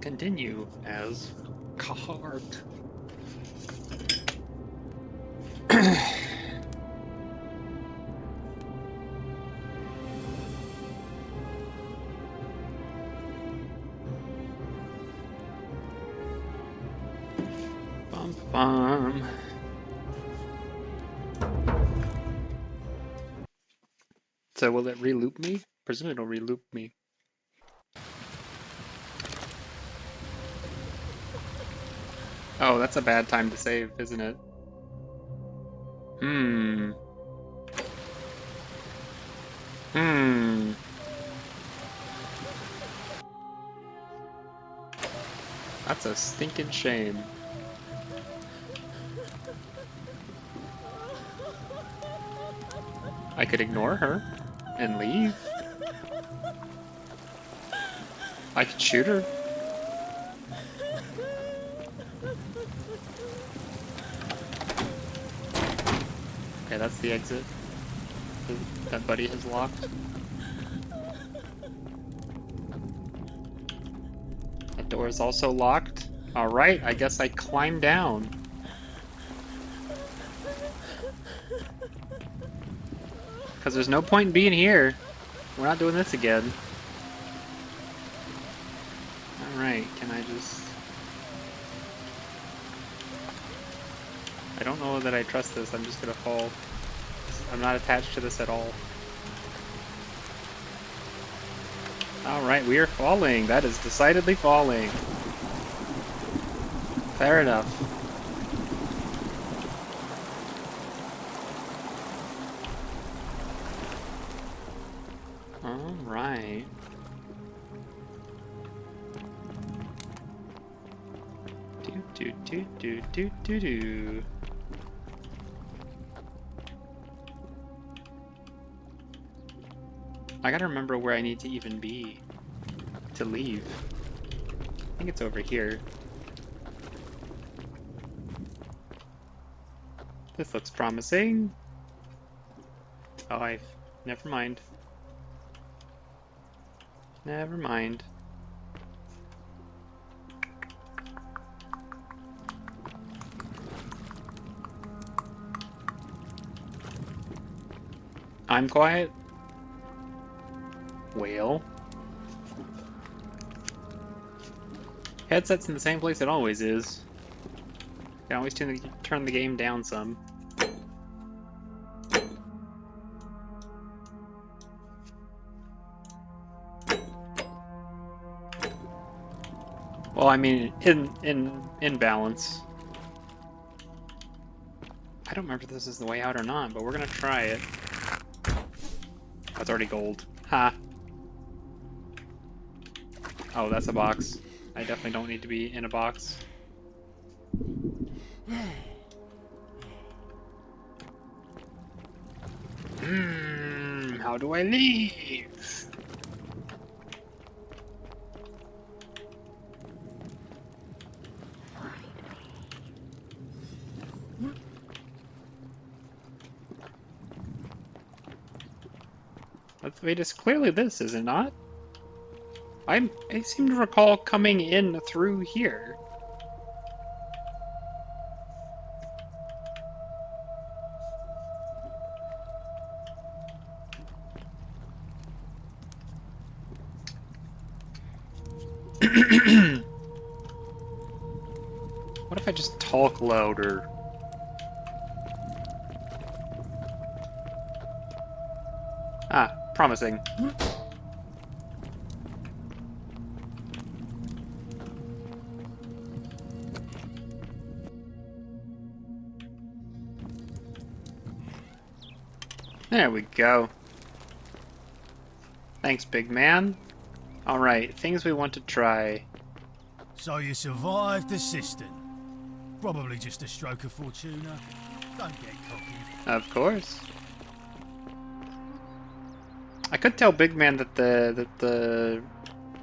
continue as cart. Bum bum. So will it re-loop me? Presume it'll re-loop me. Oh, that's a bad time to save, isn't it? Hmm. That's a stinking shame. I could ignore her and leave. I could shoot her. Okay, that's the exit that Buddy has locked. That door is also locked. Alright, I guess I climb down. Because there's no point in being here. We're not doing this again. Alright, can I just... I don't know that I trust this, I'm just gonna fall. I'm not attached to this at all. Alright, we are falling. That is decidedly falling. Fair enough. Alright. Do. I gotta remember where I need to even be to leave. I think it's over here. This looks promising. Oh, never mind. Never mind. I'm quiet? Well. Headset's in the same place it always is. You can always turn the game down some. Well, I mean, in balance. I don't remember if this is the way out or not, but we're gonna try it. Oh, it's already gold. Ha! Oh, that's a box. I definitely don't need to be in a box. How do I leave? Wait, it's clearly this, is it not? I seem to recall coming in through here. What if I just talk louder? Ah, promising. There we go. Thanks, big man. Alright, things we want to try. So you survived the cistern. Probably just a stroke of fortuna. Don't get cocky. Of course. I could tell Big Man that the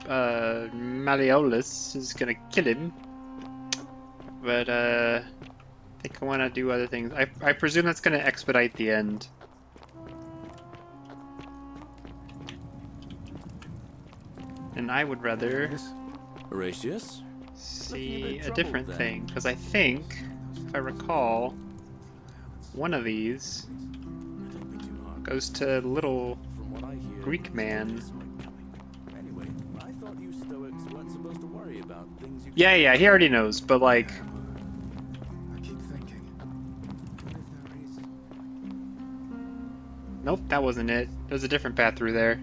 Malleolus is gonna kill him, but I think I want to do other things. I presume that's gonna expedite the end. And I would rather Horatius? See a different thing, because I think, if I recall, one of these goes to little From what I hear, Greek man. anyway, I thought you Stoics weren't supposed to worry about things you Yeah, he already knows, but like, I keep thinking. What if there is? nope, that wasn't it. There's a different path through there.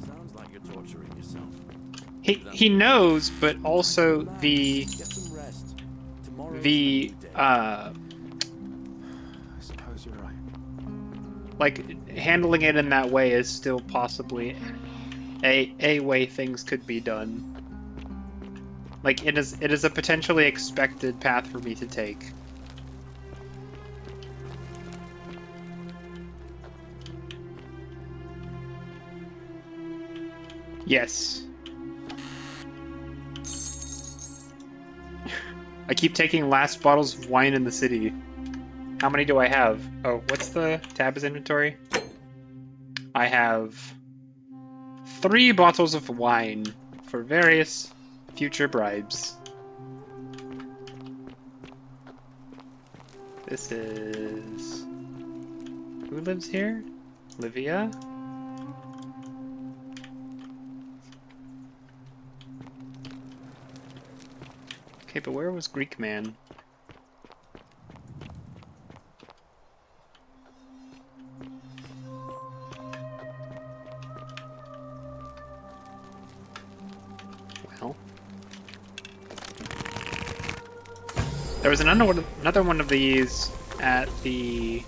Sounds like you're torturing yourself. He knows, but also Get some rest. Tomorrow's a the new day. I suppose you're right. like handling it in that way is still possibly a way things could be done. Like it is a potentially expected path for me to take. Yes. I keep taking last bottles of wine in the city. How many do I have? Oh, what's the tab is inventory? I have 3 bottles of wine for various future bribes. This is... Who lives here? Livia? Okay, but where was Greek man? Well... There was another one of these at the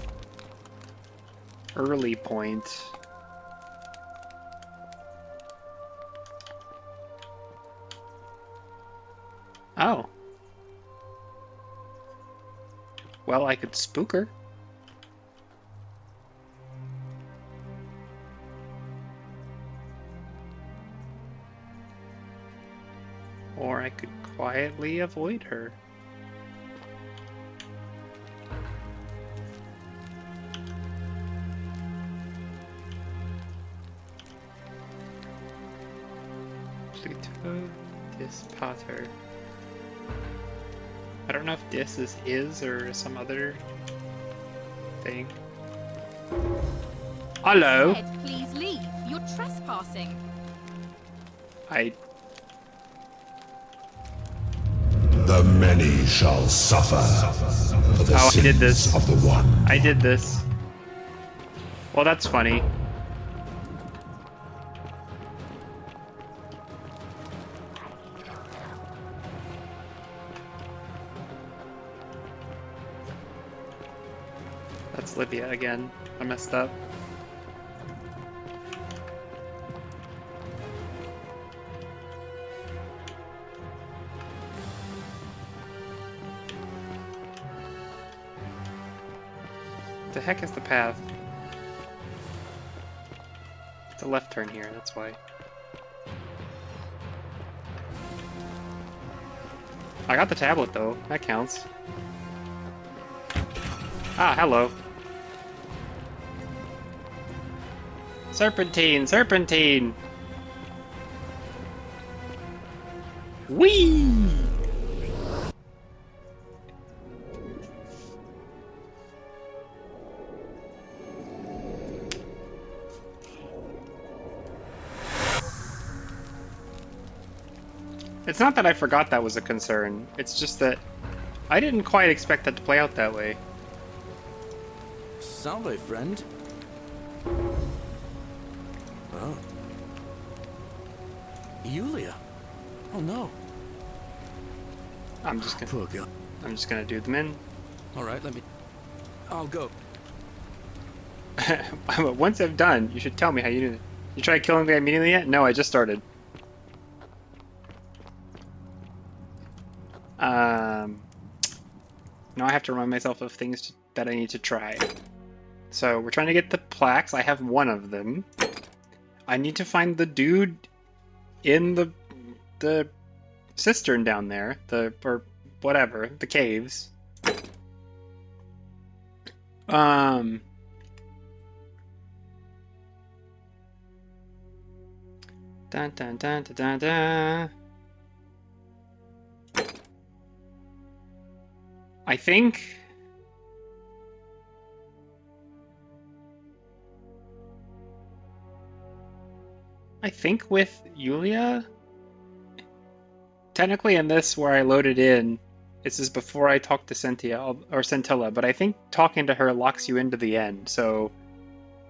early point. Oh. Well, I could spook her. Or I could quietly avoid her. Pluto, dis pater. I don't know if dis is or some other thing. Hello. Said, please leave. You're trespassing. The many shall suffer for the I did sins this. of the one. I did this. Well, that's funny. That's Livia again. I messed up. The heck is the path? It's a left turn here, that's why. I got the tablet though, that counts. Ah, hello. Serpentine, serpentine! Whee! It's not that I forgot that was a concern, it's just that I didn't quite expect that to play out that way. Salve, friend. Oh. Yulia. Oh no. I'm just Poor girl. gonna do them in. All right, I'll go. But once I've done, you should tell me how you do it. You tried killing the guy immediately yet? No, I just started. Now I have to remind myself of things that I need to try. So we're trying to get the plaques. I have one of them. I need to find the dude in the cistern down there, or whatever, the caves. Dun dun dun dun dun dun. I think with Yulia, technically in this where I loaded in, this is before I talk to Centilla, but I think talking to her locks you into the end, so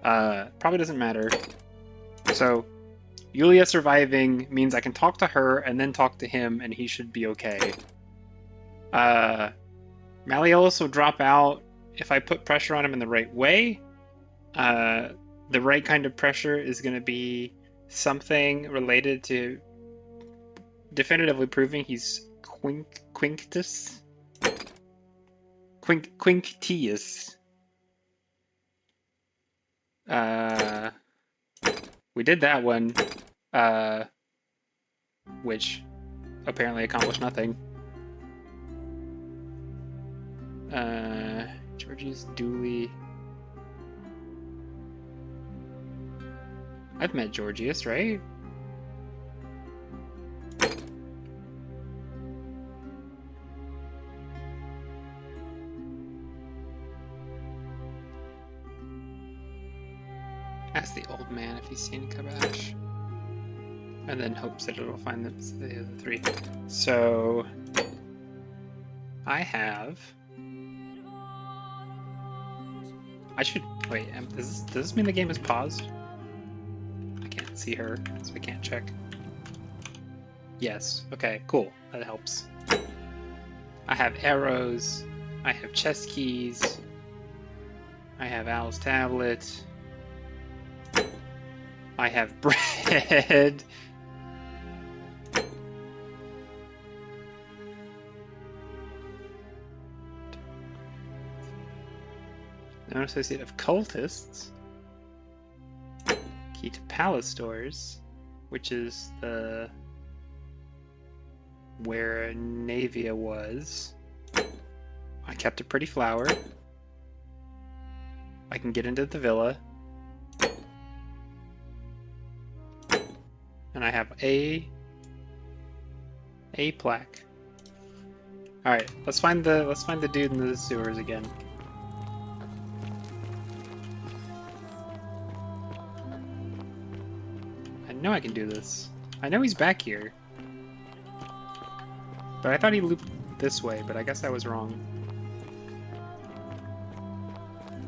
probably doesn't matter. So Yulia surviving means I can talk to her and then talk to him, and he should be okay. Malleolus will drop out if I put pressure on him in the right way. The right kind of pressure is going to be something related to definitively proving he's Quinctius. We did that one, which apparently accomplished nothing. Georgius Dooley. I've met Georgius, right? Ask the old man if he's seen Kabash. And then hopes that it'll find the other three. So I have. I should wait. Does this mean the game is paused? I can't see her, so I can't check. Yes. Okay. Cool. That helps. I have arrows. I have chess keys. I have Al's tablet. I have bread. Known associate of cultists. Key to palace stores, which is where Navia was. I kept a pretty flower. I can get into the villa. And I have a plaque. All right, let's find the dude in the sewers again. I know I can do this. I know he's back here. But I thought he looped this way, but I guess I was wrong.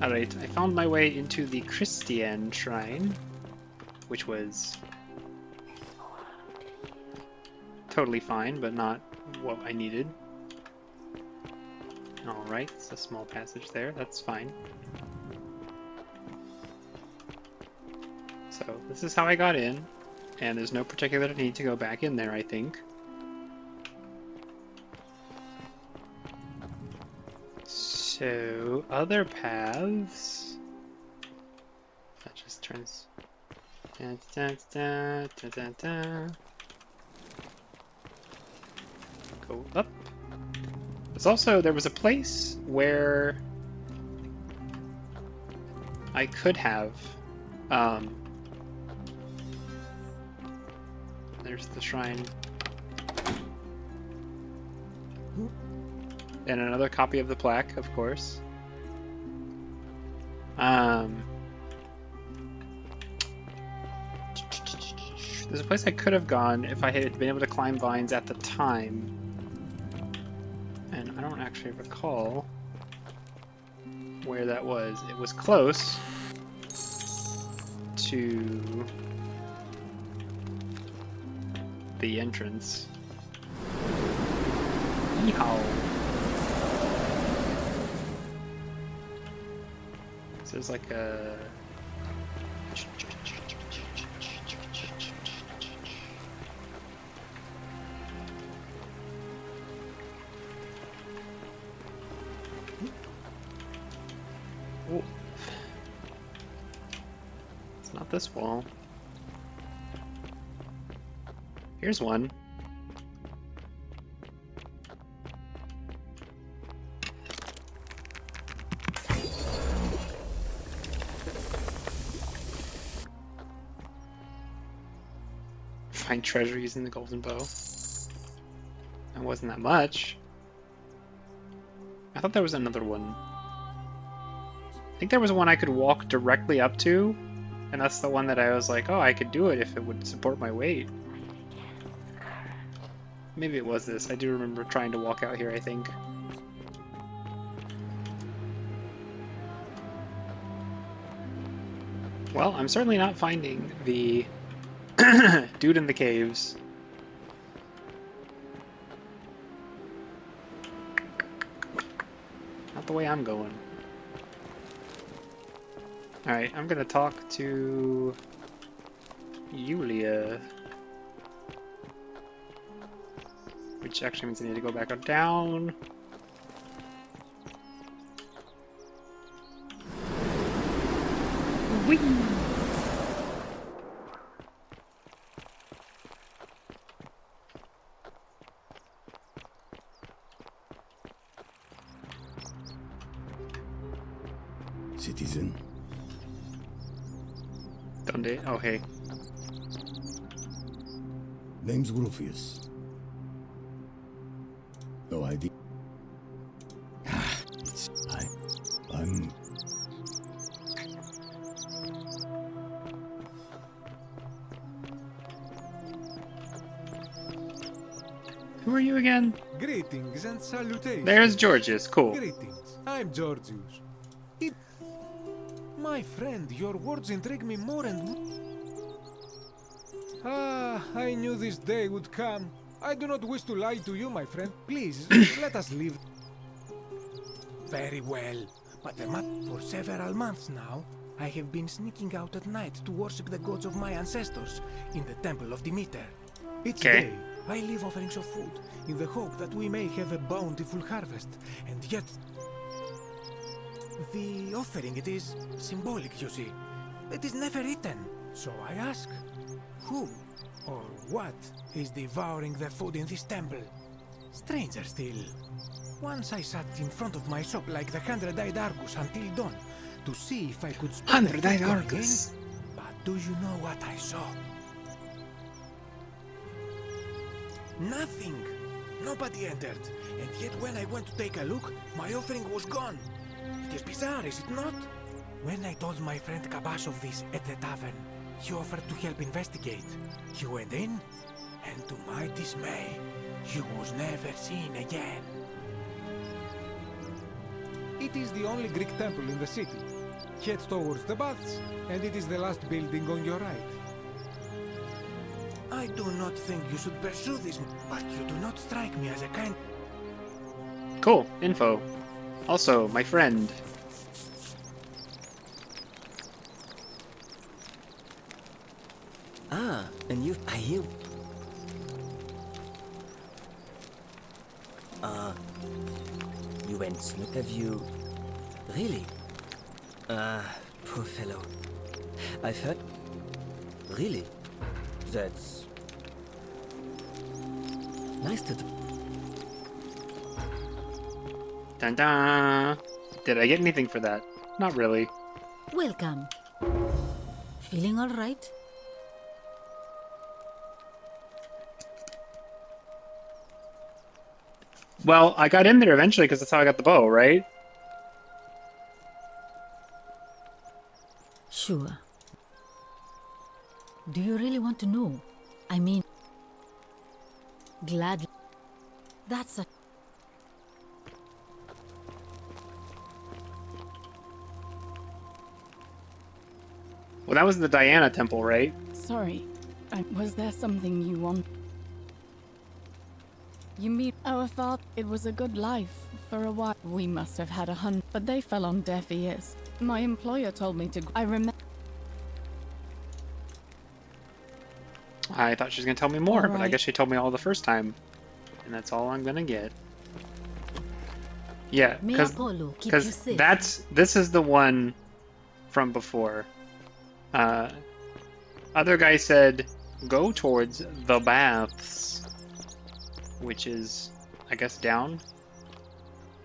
Alright, I found my way into the Christian shrine, which was totally fine, but not what I needed. Alright, it's a small passage there, that's fine. So this is how I got in, and there's no particular need to go back in there, I think. So, other paths. That just turns. Da, da, da, da, da, da. Go up. There was a place where I could have. There's the shrine. And another copy of the plaque, of course. There's a place I could have gone if I had been able to climb vines at the time. And I don't actually recall where that was. It was close to the entrance. Yeehaw! So there's like a... Ooh. It's not this wall. Here's one. Find treasure using the golden bow. That wasn't that much. I thought there was another one. I think there was one I could walk directly up to, and that's the one that I was like, oh, I could do it if it would support my weight. Maybe it was this. I do remember trying to walk out here, I think. Well, I'm certainly not finding the dude in the caves. Not the way I'm going. Alright, I'm gonna talk to Yulia. Which actually means I need to go back up down. Whee! Citizen. Donde? Oh, hey. Name's Rufius. No idea. I'm... Who are you again? Greetings and salutations. There's Georgius. Cool. Greetings. I'm Georgius. My friend, your words intrigue me more and more. Ah, I knew this day would come. I do not wish to lie to you, my friend. Please, let us live. Very well. But for several months now, I have been sneaking out at night to worship the gods of my ancestors in the temple of Demeter. Each day, I leave offerings of food in the hope that we may have a bountiful harvest. And yet, the offering, it is symbolic, you see. It is never eaten. So I ask, who or what is devouring the food in this temple? Stranger still. Once I sat in front of my shop like the 100-eyed Argus until dawn to see if I could spot the 100-eyed food going Argus. in. But do you know what I saw? Nothing. Nobody entered. And yet when I went to take a look, my offering was gone. It is bizarre, is it not? When I told my friend Kabash of this at the tavern, he offered to help investigate. He went in, and to my dismay, he was never seen again. It is the only Greek temple in the city. Head towards the baths, and it is the last building on your right. I do not think you should pursue this, but you do not strike me as a kind... Cool. Info. Also, my friend. Ah, and I hear... You went snoop. Have you... Really? Poor fellow. I've heard... Really? That's... nice to do. Dun dun. Did I get anything for that? Not really. Welcome. Feeling all right? Well, I got in there eventually because that's how I got the bow, right? Sure. Do you really want to know? I mean, gladly. That's a... Well, that was the Diana temple, right? Sorry, was there something you want? You mean our thought it was a good life for a while. We must have had 100, but they fell on deaf ears. My employer told me to. I remember. I thought she was gonna tell me more, but I Alright. guess she told me all the first time, and that's all I'm gonna get. Yeah, May Apollo keep you safe. this is the one from before. Other guy said, go towards the baths, which is, I guess, down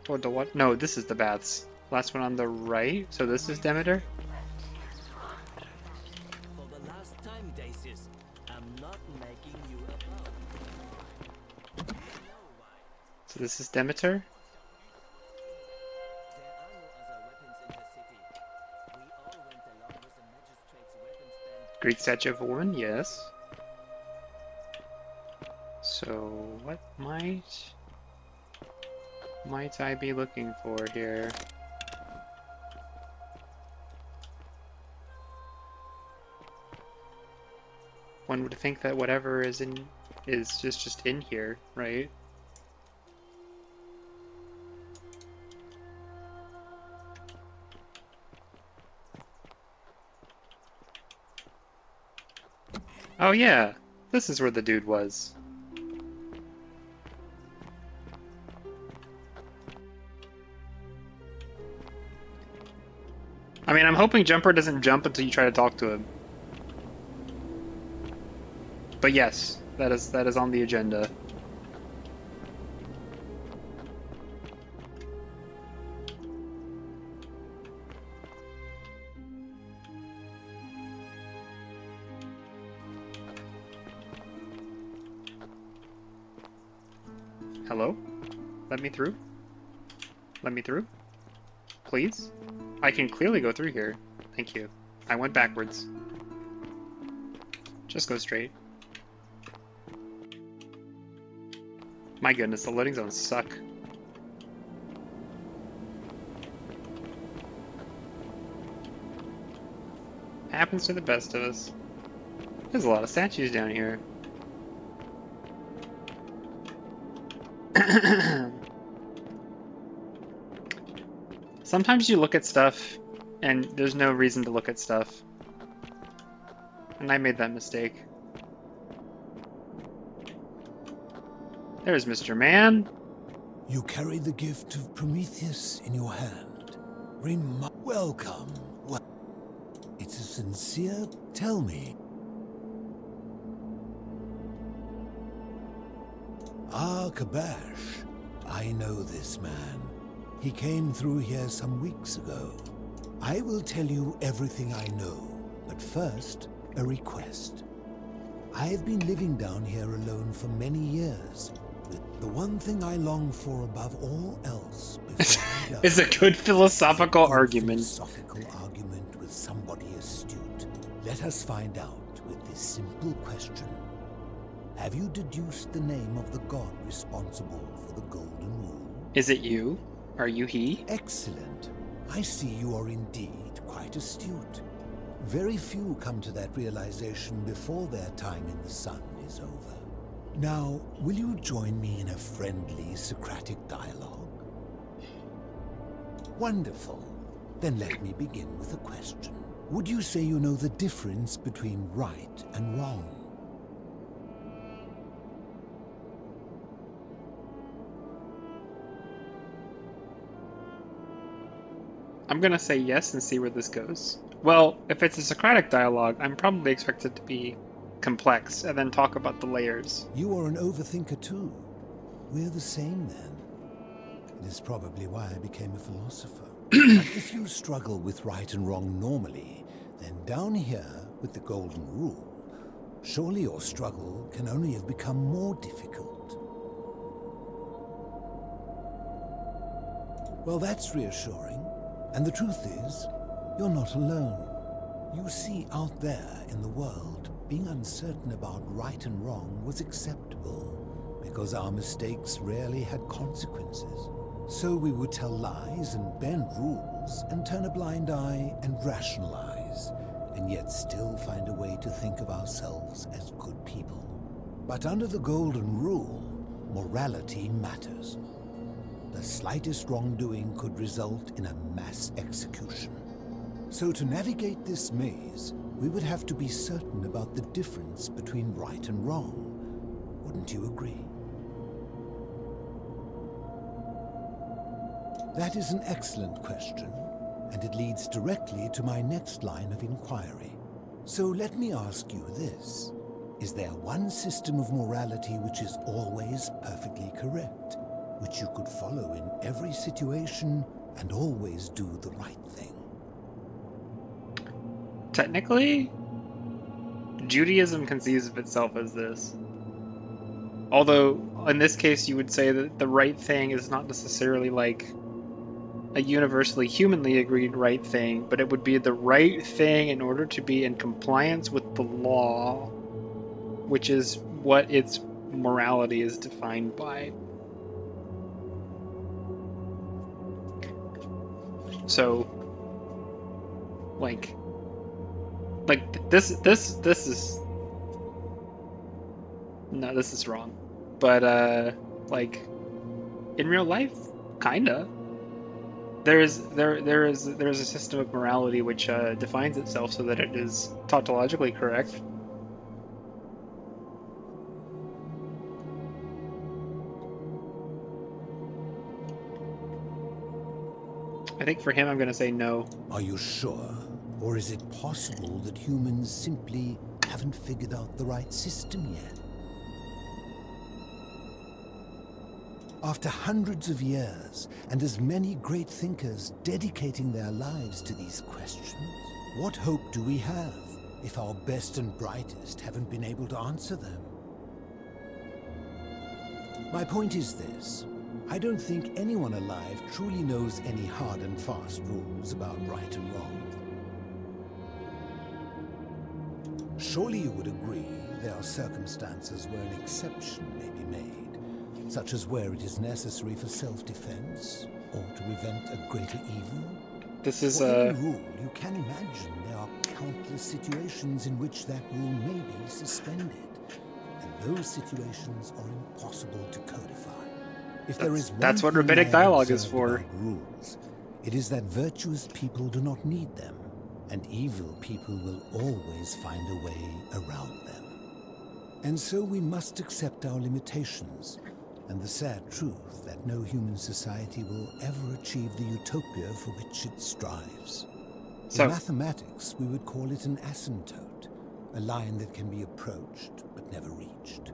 toward the what? No, this is the baths. Last one on the right. So this is Demeter. For the last time, Dacius. I'm not making you a bow. You know why. So this is Demeter? There are no other weapons in the city. We all went along with the magistrate's weapons ban. Greek statue of Warren, yes. So what might I be looking for here? One would think that whatever is just in here, right? Oh yeah, this is where the dude was. I mean, I'm hoping Jumper doesn't jump until you try to talk to him. But yes, that is on the agenda. Hello? Let me through? Let me through? Please? I can clearly go through here. Thank you. I went backwards. Just go straight. My goodness, the loading zones suck. Happens to the best of us. There's a lot of statues down here. Sometimes you look at stuff and there's no reason to look at stuff. And I made that mistake. There's Mr. Man. You carry the gift of Prometheus in your hand. Welcome. It's a sincere... Tell me. Ah, Kabash. I know this man. He came through here some weeks ago. I will tell you everything I know, but first, a request. I've been living down here alone for many years. The one thing I long for above all else before I die It's a good philosophical is a good argument. philosophical argument with somebody astute. Let us find out with this simple question. Have you deduced the name of the god responsible for the Golden Rule? Is it you? Are you he? Excellent. I see you are indeed quite astute. Very few come to that realization before their time in the sun is over. Now, will you join me in a friendly Socratic dialogue? Wonderful. Then let me begin with a question. Would you say you know the difference between right and wrong? I'm gonna say yes and see where this goes. Well, if it's a Socratic dialogue, I'm probably expected to be complex and then talk about the layers. You are an overthinker too. We're the same then. It is probably why I became a philosopher. But if you struggle with right and wrong normally, then down here with the Golden Rule, surely your struggle can only have become more difficult. Well, that's reassuring. And the truth is, you're not alone. You see, out there in the world, being uncertain about right and wrong was acceptable, because our mistakes rarely had consequences. So we would tell lies and bend rules and turn a blind eye and rationalize, and yet still find a way to think of ourselves as good people. But under the Golden Rule, morality matters. The slightest wrongdoing could result in a mass execution. So to navigate this maze, we would have to be certain about the difference between right and wrong. Wouldn't you agree? That is an excellent question, and it leads directly to my next line of inquiry. So let me ask you this. Is there one system of morality which is always perfectly correct, which you could follow in every situation and always do the right thing? Technically, Judaism conceives of itself as this. Although, in this case, you would say that the right thing is not necessarily like a universally humanly agreed right thing, but it would be the right thing in order to be in compliance with the law, which is what its morality is defined by. So, like this is no, this is wrong. But like in real life, kinda. There is a system of morality which defines itself so that it is tautologically correct. I think for him, I'm going to say no. Are you sure? Or is it possible that humans simply haven't figured out the right system yet? After hundreds of years, and as many great thinkers dedicating their lives to these questions, what hope do we have if our best and brightest haven't been able to answer them? My point is this. I don't think anyone alive truly knows any hard and fast rules about right and wrong. Surely you would agree there are circumstances where an exception may be made, such as where it is necessary for self-defense or to prevent a greater evil. This is For any rule, you can imagine there are countless situations in which that rule may be suspended, and those situations are impossible to codify. If there is that's what one thing rabbinic I have dialogue is observed for. about rules, it is that virtuous people do not need them, and evil people will always find a way around them. And so we must accept our limitations, and the sad truth that no human society will ever achieve the utopia for which it strives. So, in mathematics, we would call it an asymptote, a line that can be approached but never reached.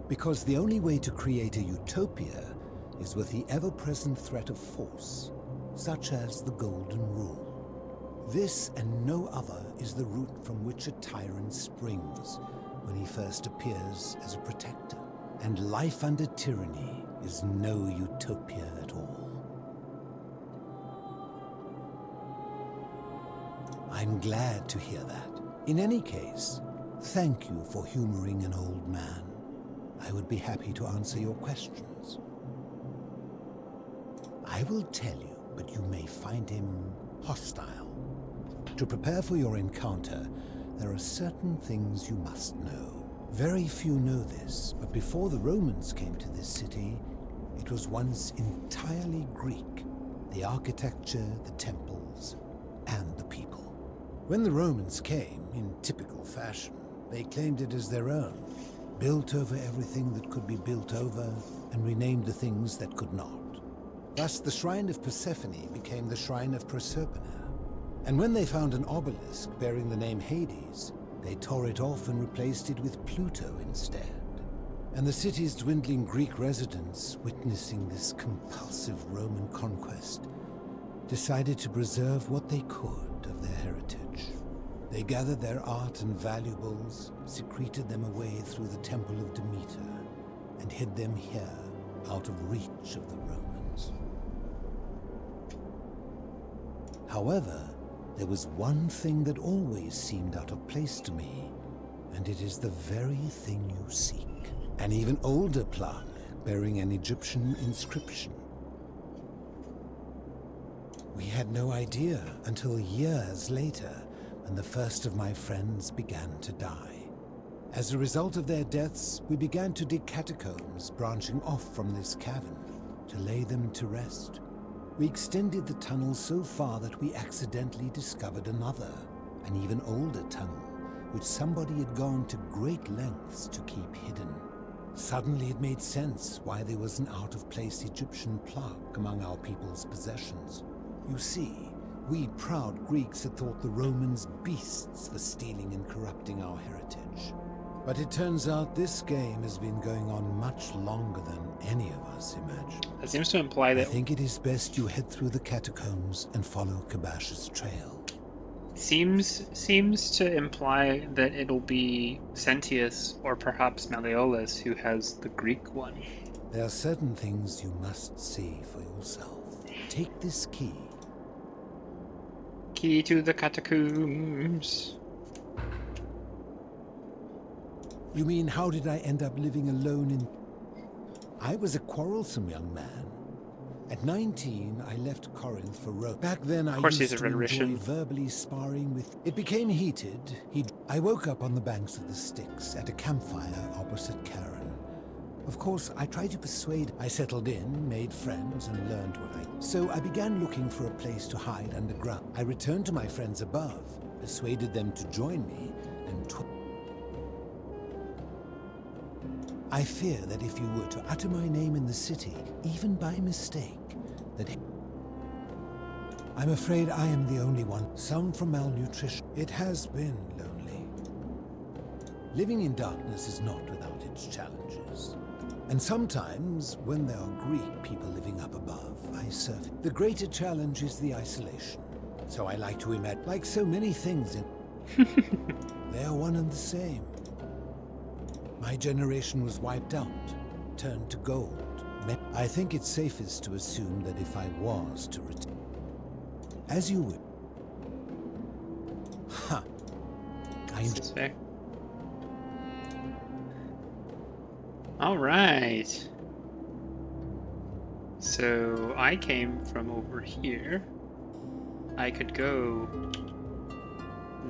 Because the only way to create a utopia is with the ever-present threat of force, such as the Golden Rule. This and no other is the root from which a tyrant springs when he first appears as a protector. And life under tyranny is no utopia at all. I'm glad to hear that. In any case, thank you for humoring an old man. I would be happy to answer your questions. I will tell you, but you may find him hostile. To prepare for your encounter, there are certain things you must know. Very few know this, but before the Romans came to this city, it was once entirely Greek. The architecture, the temples, and the people. When the Romans came, in typical fashion, they claimed it as their own, built over everything that could be built over, and renamed the things that could not. Thus, the shrine of Persephone became the shrine of Proserpina. And when they found an obelisk bearing the name Hades, they tore it off and replaced it with Pluto instead. And the city's dwindling Greek residents, witnessing this compulsive Roman conquest, decided to preserve what they could of their heritage. They gathered their art and valuables, secreted them away through the Temple of Demeter, and hid them here, out of reach of the Romans. However, there was one thing that always seemed out of place to me, and it is the very thing you seek. An even older plaque bearing an Egyptian inscription. We had no idea until years later when the first of my friends began to die. As a result of their deaths, we began to dig catacombs branching off from this cavern to lay them to rest. We extended the tunnel so far that we accidentally discovered another, an even older tunnel, which somebody had gone to great lengths to keep hidden. Suddenly it made sense why there was an out-of-place Egyptian plaque among our people's possessions. You see, we proud Greeks had thought the Romans beasts for stealing and corrupting our heritage. But it turns out this game has been going on much longer than any of us imagined. That seems to imply that... I think it is best you head through the catacombs and follow Kabash's trail. Seems to imply that it'll be Sentius or perhaps Malleolus who has the Greek one. There are certain things you must see for yourself. Take this key. Key to the catacombs. You mean, how did I end up living alone in... I was a quarrelsome young man. At 19, I left Corinth for Rome. Back then, I course he's used a to enjoy rhetorician. verbally sparring with... It became heated. I woke up on the banks of the Styx at a campfire opposite Karen. Of course, I tried to persuade... I settled in, made friends, and learned what I... So I began looking for a place to hide underground. I returned to my friends above, persuaded them to join me, and... I fear that if you were to utter my name in the city, even by mistake, that... I'm afraid I am the only one. Some from malnutrition. It has been lonely. Living in darkness is not without its challenges. And sometimes, when there are Greek people living up above, I serve it. The greater challenge is the isolation. So I like to imagine, like so many things in... They are one and the same. My generation was wiped out, turned to gold. I think it's safest to assume that if I was to return... As you would. Ha! This is fair. Alright. So I came from over here. I could go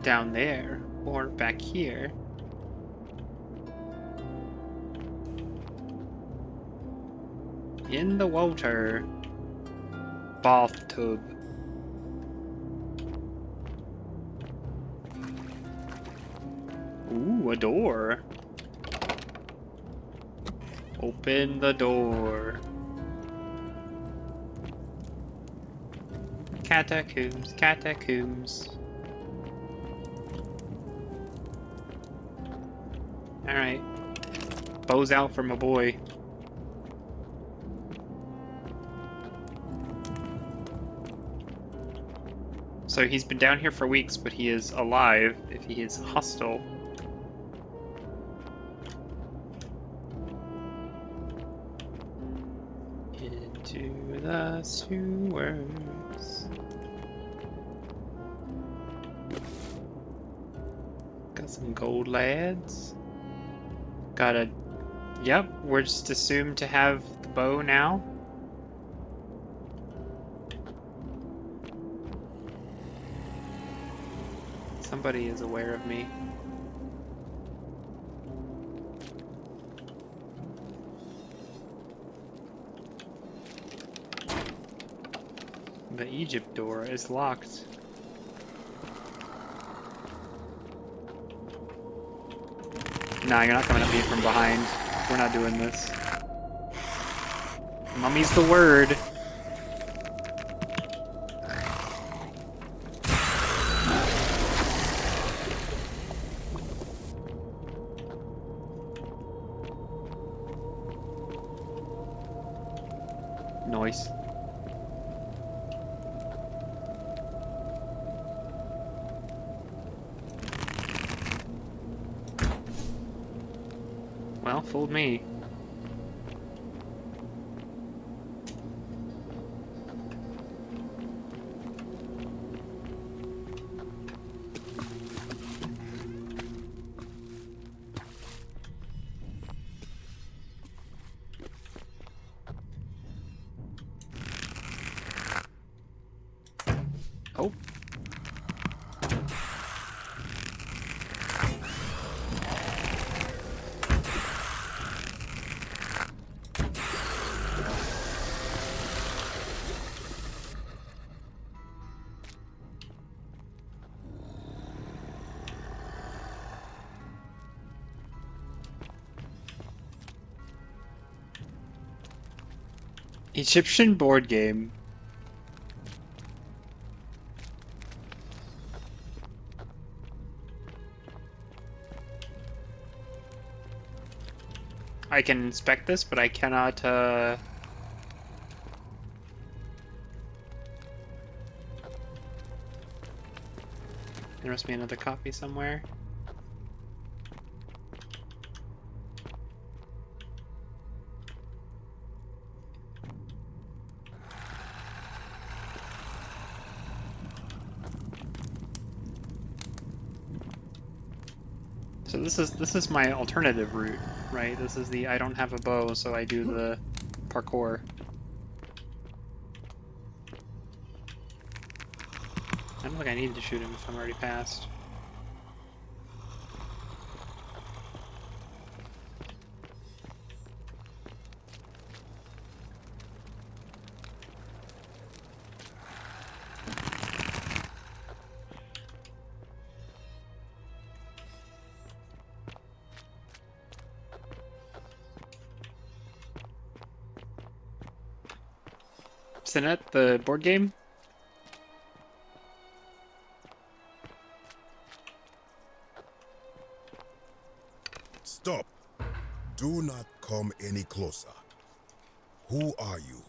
down there or back here. In the water. Bathtub. Ooh, a door. Open the door. Catacombs, catacombs. Alright. Bows out for my boy. So he's been down here for weeks, but he is alive if he is hostile. Into the sewers. Got some gold lads. Got a... Yep, we're just assumed to have the bow now. Somebody is aware of me. The Egypt door is locked. Nah, you're not coming at me from behind. We're not doing this. Mummy's the word. Noise. Well, fooled me. Oh. Egyptian board game. I can inspect this, but I cannot, There must be another copy somewhere. So this is my alternative route, right? This is the I don't have a bow, so I do the parkour. I don't think I need to shoot him if I'm already past. Sinet, the board game? Stop. Do not come any closer. Who are you?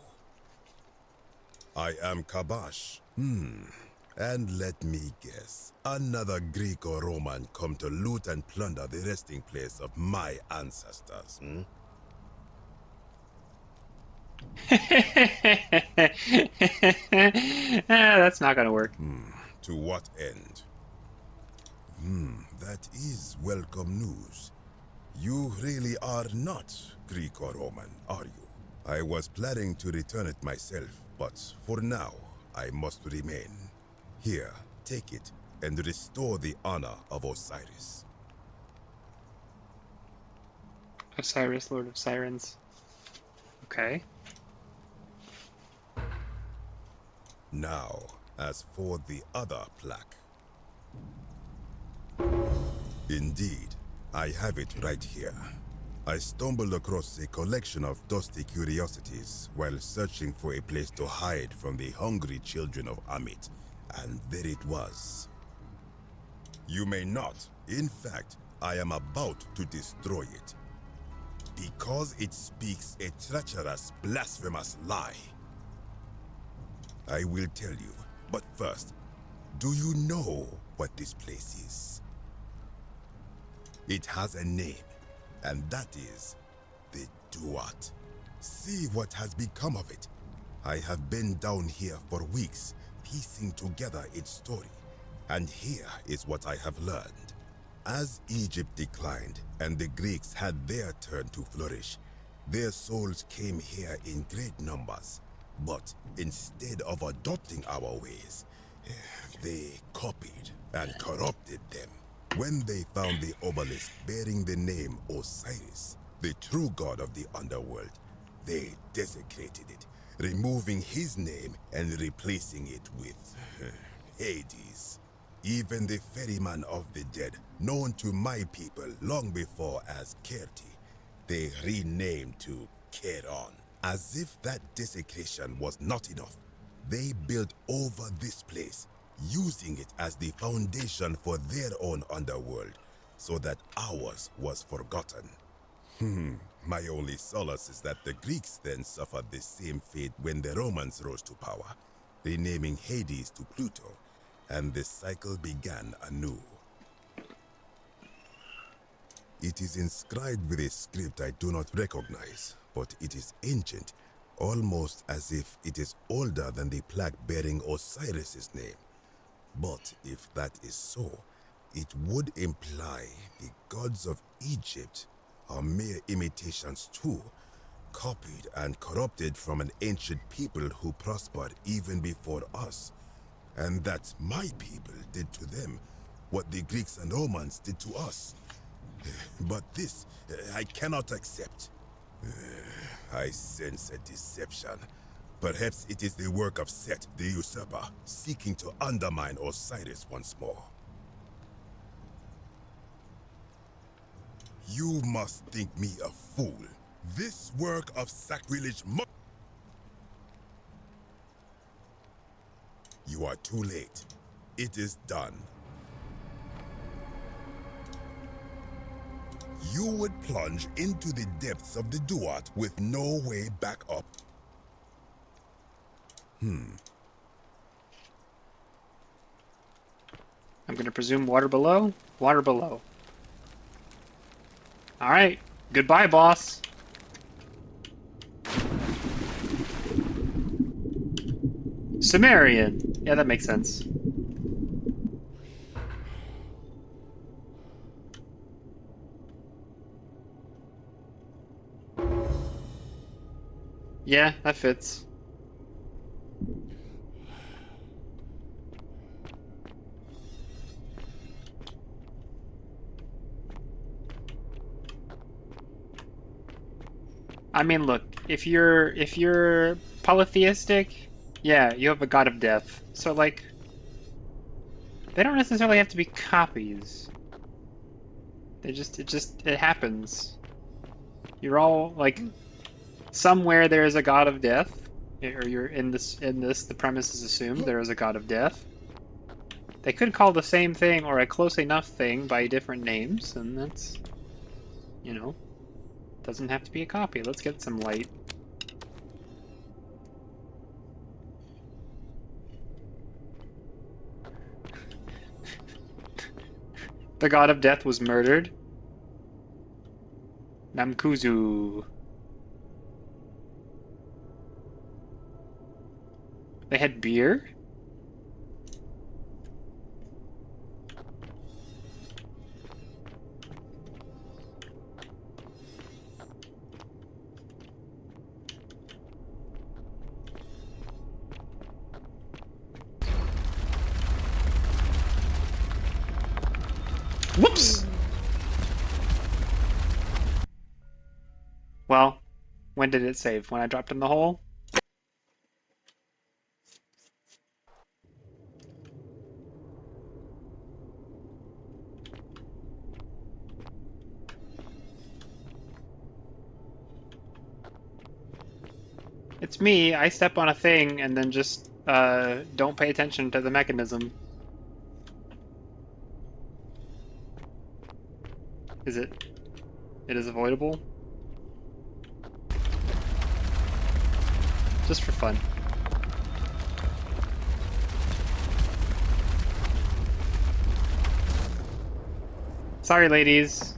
I am Kabash. And let me guess. Another Greek or Roman come to loot and plunder the resting place of my ancestors, That's not gonna work. To what end? That is welcome news. You really are not Greek or Roman, are you? I was planning to return it myself, but for now, I must remain. Here, take it, and restore the honor of Osiris. Osiris, Lord of Sirens. Okay. Now, as for the other plaque. Indeed, I have it right here. I stumbled across a collection of dusty curiosities while searching for a place to hide from the hungry children of Amit, and there it was. You may not. In fact, I am about to destroy it. Because it speaks a treacherous, blasphemous lie. I will tell you, but first, do you know what this place is? It has a name, and that is the Duat. See what has become of it. I have been down here for weeks, piecing together its story, and here is what I have learned. As Egypt declined and the Greeks had their turn to flourish, their souls came here in great numbers. But instead of adopting our ways, they copied and corrupted them. When they found the obelisk bearing the name Osiris, the true god of the underworld, they desecrated it, removing his name and replacing it with Hades. Even the ferryman of the dead, known to my people long before as Kerti, they renamed to Keron. As if that desecration was not enough, they built over this place, using it as the foundation for their own underworld, so that ours was forgotten. My only solace is that the Greeks then suffered the same fate when the Romans rose to power, renaming Hades to Pluto, and the cycle began anew. It is inscribed with a script I do not recognize, but it is ancient, almost as if it is older than the plaque bearing Osiris's name. But if that is so, it would imply the gods of Egypt are mere imitations too, copied and corrupted from an ancient people who prospered even before us, and that my people did to them what the Greeks and Romans did to us. But this, I cannot accept. I sense a deception. Perhaps it is the work of Set, the usurper, seeking to undermine Osiris once more. You must think me a fool. This work of sacrilege must... You are too late. It is done. You would plunge into the depths of the Duat with no way back up. I'm gonna presume water below. Water below. Alright. Goodbye, boss. Sumerian. Yeah, that makes sense. Yeah, that fits. I mean, look, if you're polytheistic, yeah, you have a god of death. So like they don't necessarily have to be copies. It happens. You're all like somewhere there is a god of death, or you're in this the premise is assumed there is a god of death. They could call the same thing or a close enough thing by different names, and that's, you know, doesn't have to be a copy. Let's get some light. The god of death was murdered. Namkuzu. They had beer? Whoops! Well, when did it save? When I dropped in the hole? It's me. I step on a thing and then just don't pay attention to the mechanism. Is it? It is avoidable? Just for fun. Sorry, ladies.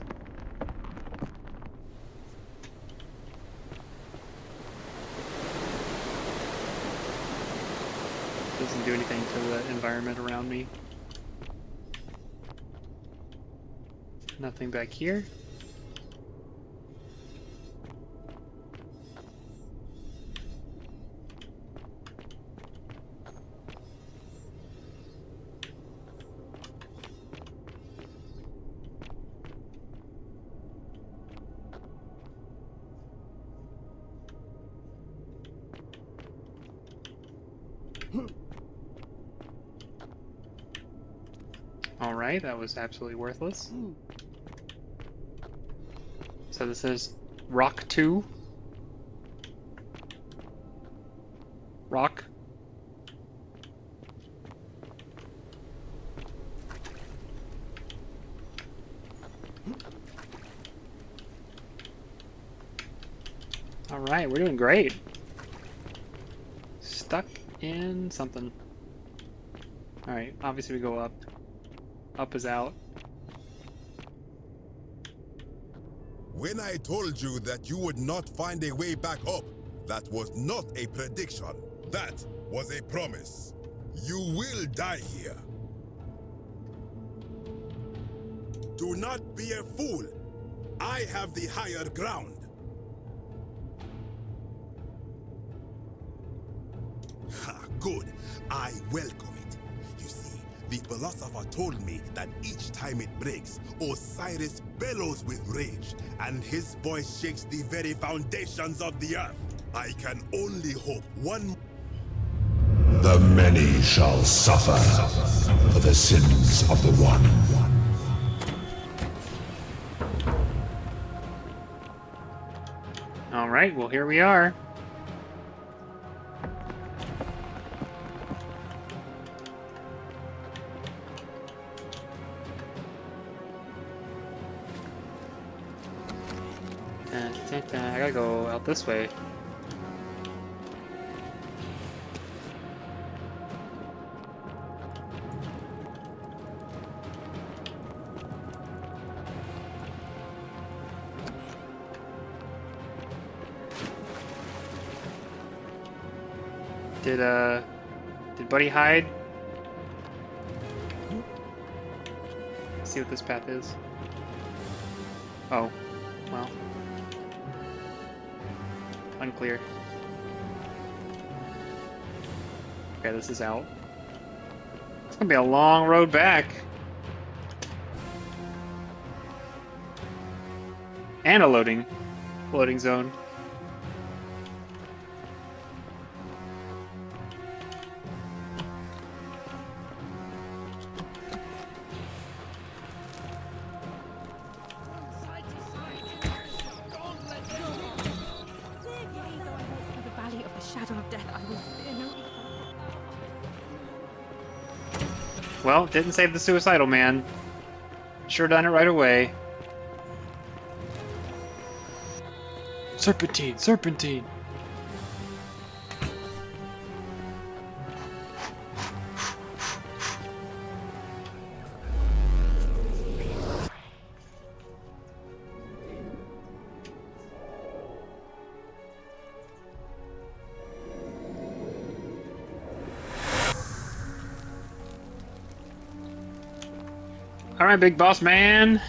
Doesn't do anything to the environment around me. Nothing back here. Alright, that was absolutely worthless. So this is Rock 2. Rock. Alright, we're doing great. Stuck in something. Alright, obviously we go up. Up is out. When I told you that you would not find a way back up, that was not a prediction. That was a promise. You will die here. Do not be a fool. I have the higher ground. Ha, good. I welcome it. You see, the philosopher told me that each time it breaks, Osiris bellows with rage, and his voice shakes the very foundations of the earth. I can only hope one... The many shall suffer for the sins of the one. Alright, well here we are. I gotta go out this way. Did Buddy hide? Let's see what this path is. Oh, well. Unclear. Okay, this is out. It's gonna be a long road back. And a loading zone. The valley of the shadow of death, I will fear no evil. Well, didn't save the suicidal man. Sure done it right away. Serpentine, serpentine. All right, big boss man.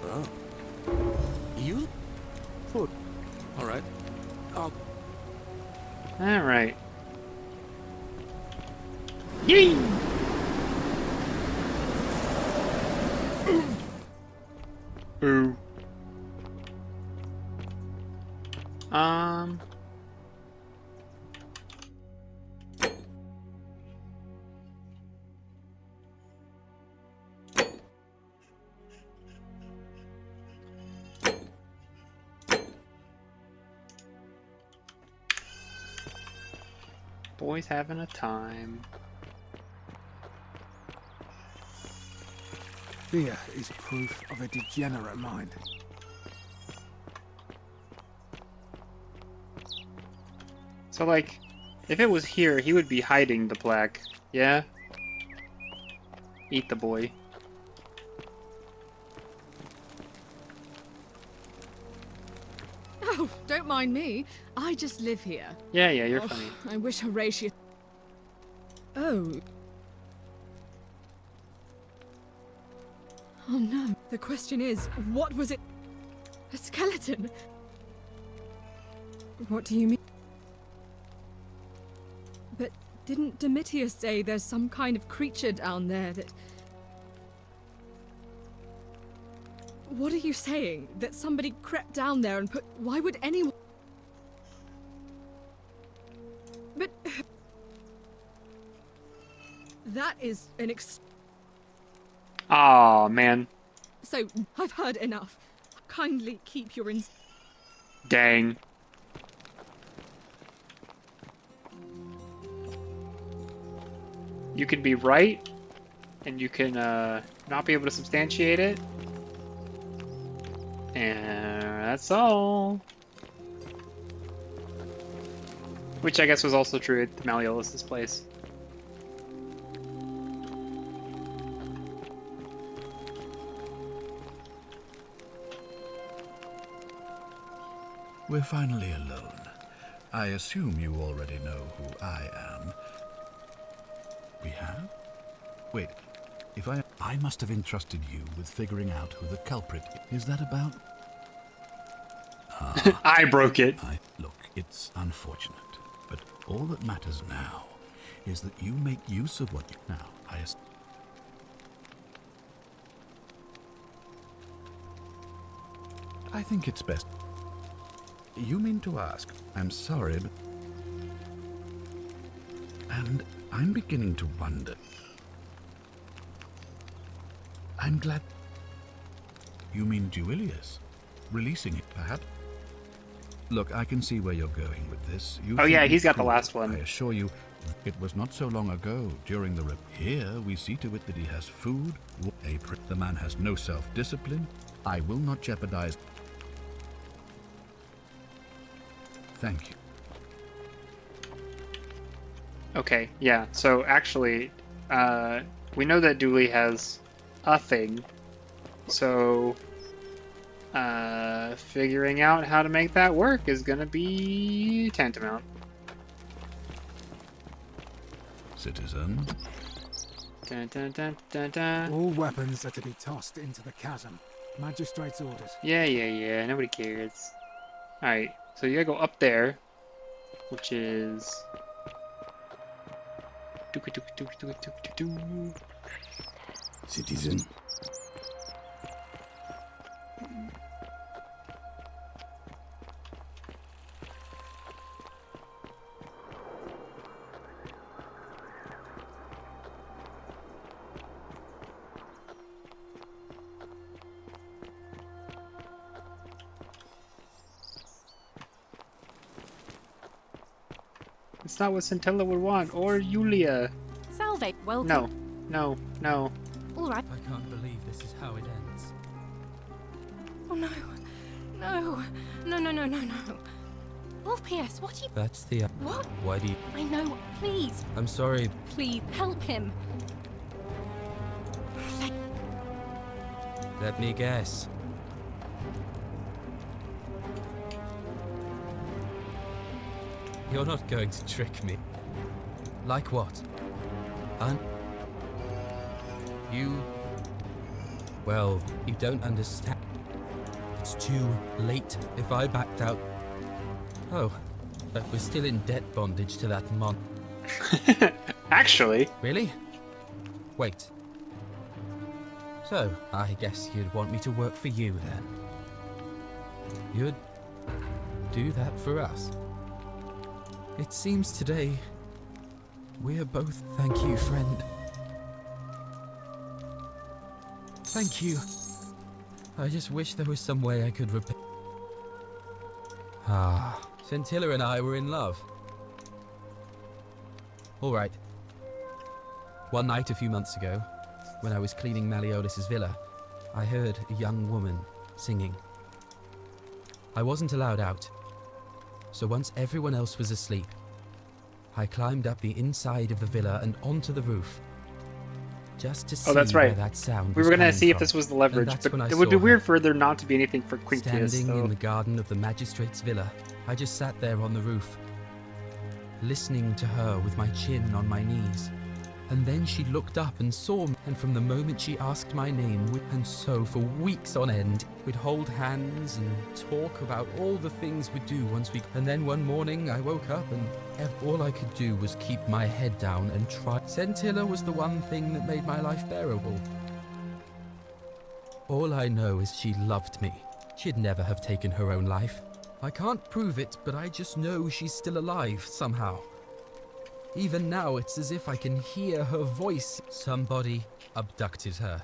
Oh. You? Food. All right. Oh. All right. Yee! Ooh. Boys having a time. Fear is proof of a degenerate mind. So, like, if it was here, he would be hiding the plaque. Yeah? Eat the boy. Oh, don't mind me. I just live here. Yeah, you're funny. I wish Horatio... Oh. Oh no. The question is, what was it? A skeleton? What do you mean? But didn't Domitius say there's some kind of creature down there that... What are you saying? That somebody crept down there and put... Why would anyone... But... That is an Aw, man. So, I've heard enough. Kindly keep your Dang. You can be right, and you can not be able to substantiate it. And that's all. Which I guess was also true at Malleolus' place. We're finally alone. I assume you already know who I am. We have? Wait, if I must have entrusted you with figuring out who the culprit is. Is that about? I broke it. Look, it's unfortunate, but all that matters now is that you make use of what you... Now, I think it's best... You mean to ask? I'm sorry, but... And I'm beginning to wonder. I'm glad... You mean Duilius? Releasing it, perhaps? Look, I can see where you're going with this. Oh yeah, he's got the last one. I assure you, it was not so long ago, during the Here, we see to it that he has food, the man has no self-discipline. I will not jeopardize... Thank you. Okay, yeah, so actually, we know that Dooley has a thing, so, Figuring out how to make that work is gonna be tantamount. Citizen. Dun, dun, dun, dun, dun. All weapons are to be tossed into the chasm. Magistrate's orders. Yeah. Nobody cares. Alright, so you gotta go up there, which is... Citizen. It's not what Scintilla would want, or Yulia. Salve, welcome. No. All right. I can't believe this is how it ends. Oh no. No. Wolf P.S., what are you... That's the... What? Why do you... I know. Please. I'm sorry. Please, help him. Let me guess. You're not going to trick me. Like what? You... Well, you don't understand. It's too late if I backed out. Oh, but we're still in debt bondage to that mon... Actually. Really? Wait. So, I guess you'd want me to work for you then. You'd do that for us. It seems today we're both... Thank you, friend. Thank you. I just wish there was some way I could repay... Ah, Scintilla and I were in love. All right. One night a few months ago, when I was cleaning Malleolus's villa, I heard a young woman singing. I wasn't allowed out, so once everyone else was asleep, I climbed up the inside of the villa and onto the roof, just to see that's right. where that sound We was were gonna coming see if from. this was the leverage, And that's when but I it would be saw weird her. for there not to be anything for Quintius. Standing So. in the garden of the magistrate's villa, I just sat there on the roof, listening to her with my chin on my knees. And then she looked up and saw me, and from the moment she asked my name, and so for weeks on end, we'd hold hands and talk about all the things we'd do once we... And then one morning I woke up and all I could do was keep my head down and try. Scintilla was the one thing that made my life bearable. All I know is she loved me. She'd never have taken her own life. I can't prove it, but I just know she's still alive somehow. Even now, it's as if I can hear her voice. Somebody abducted her.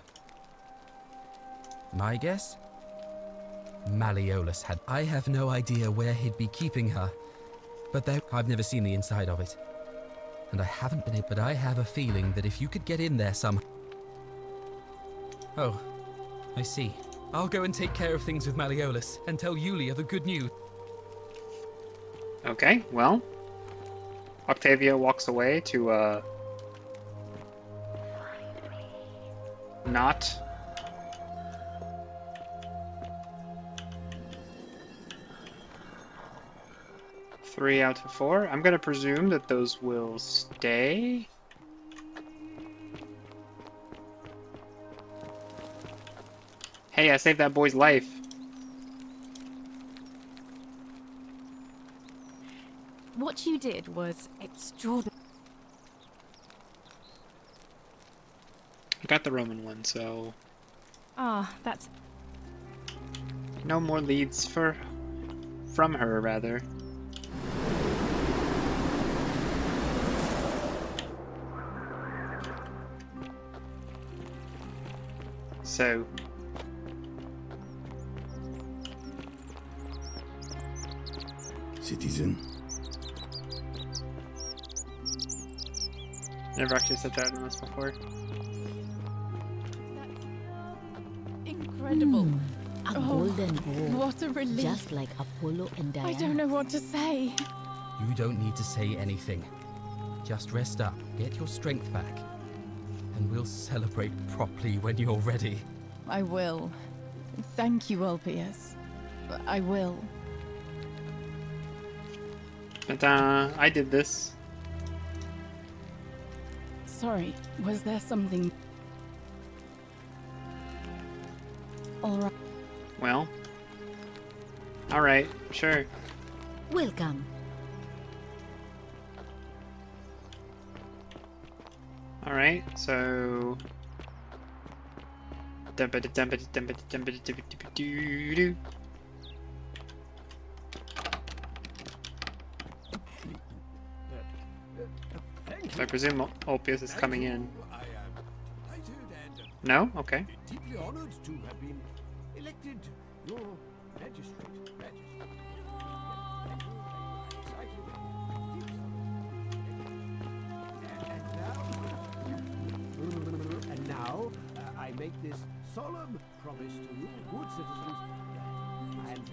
My guess? Malleolus had. I have no idea where he'd be keeping her, but I've never seen the inside of it. And I haven't been able, but I have a feeling that if you could get in there somehow... Oh, I see. I'll go and take care of things with Malleolus and tell Yulia the good news. Okay, well, Octavia walks away to, not. Three out of 4. I'm gonna presume that those will stay. Hey, I saved that boy's life. What you did was extraordinary. I got the Roman one, so Ah, that's... no more leads from her, rather. So Citizen. never actually said that in this before. Incredible. A Oh, golden bow. What a relief. Just like Apollo and Diana. I don't know what to say. You don't need to say anything. Just rest up, get your strength back, and we'll celebrate properly when you're ready. I will. Thank you, Ulpius. I will. But, I did this. Sorry, was there something... Alright. Well. Alright, sure. Welcome. Alright, so... So I presume Ulpius is coming in. No? Okay. Deeply honored to have been elected your magistrate. And now, I make this solemn promise to you, good citizens. And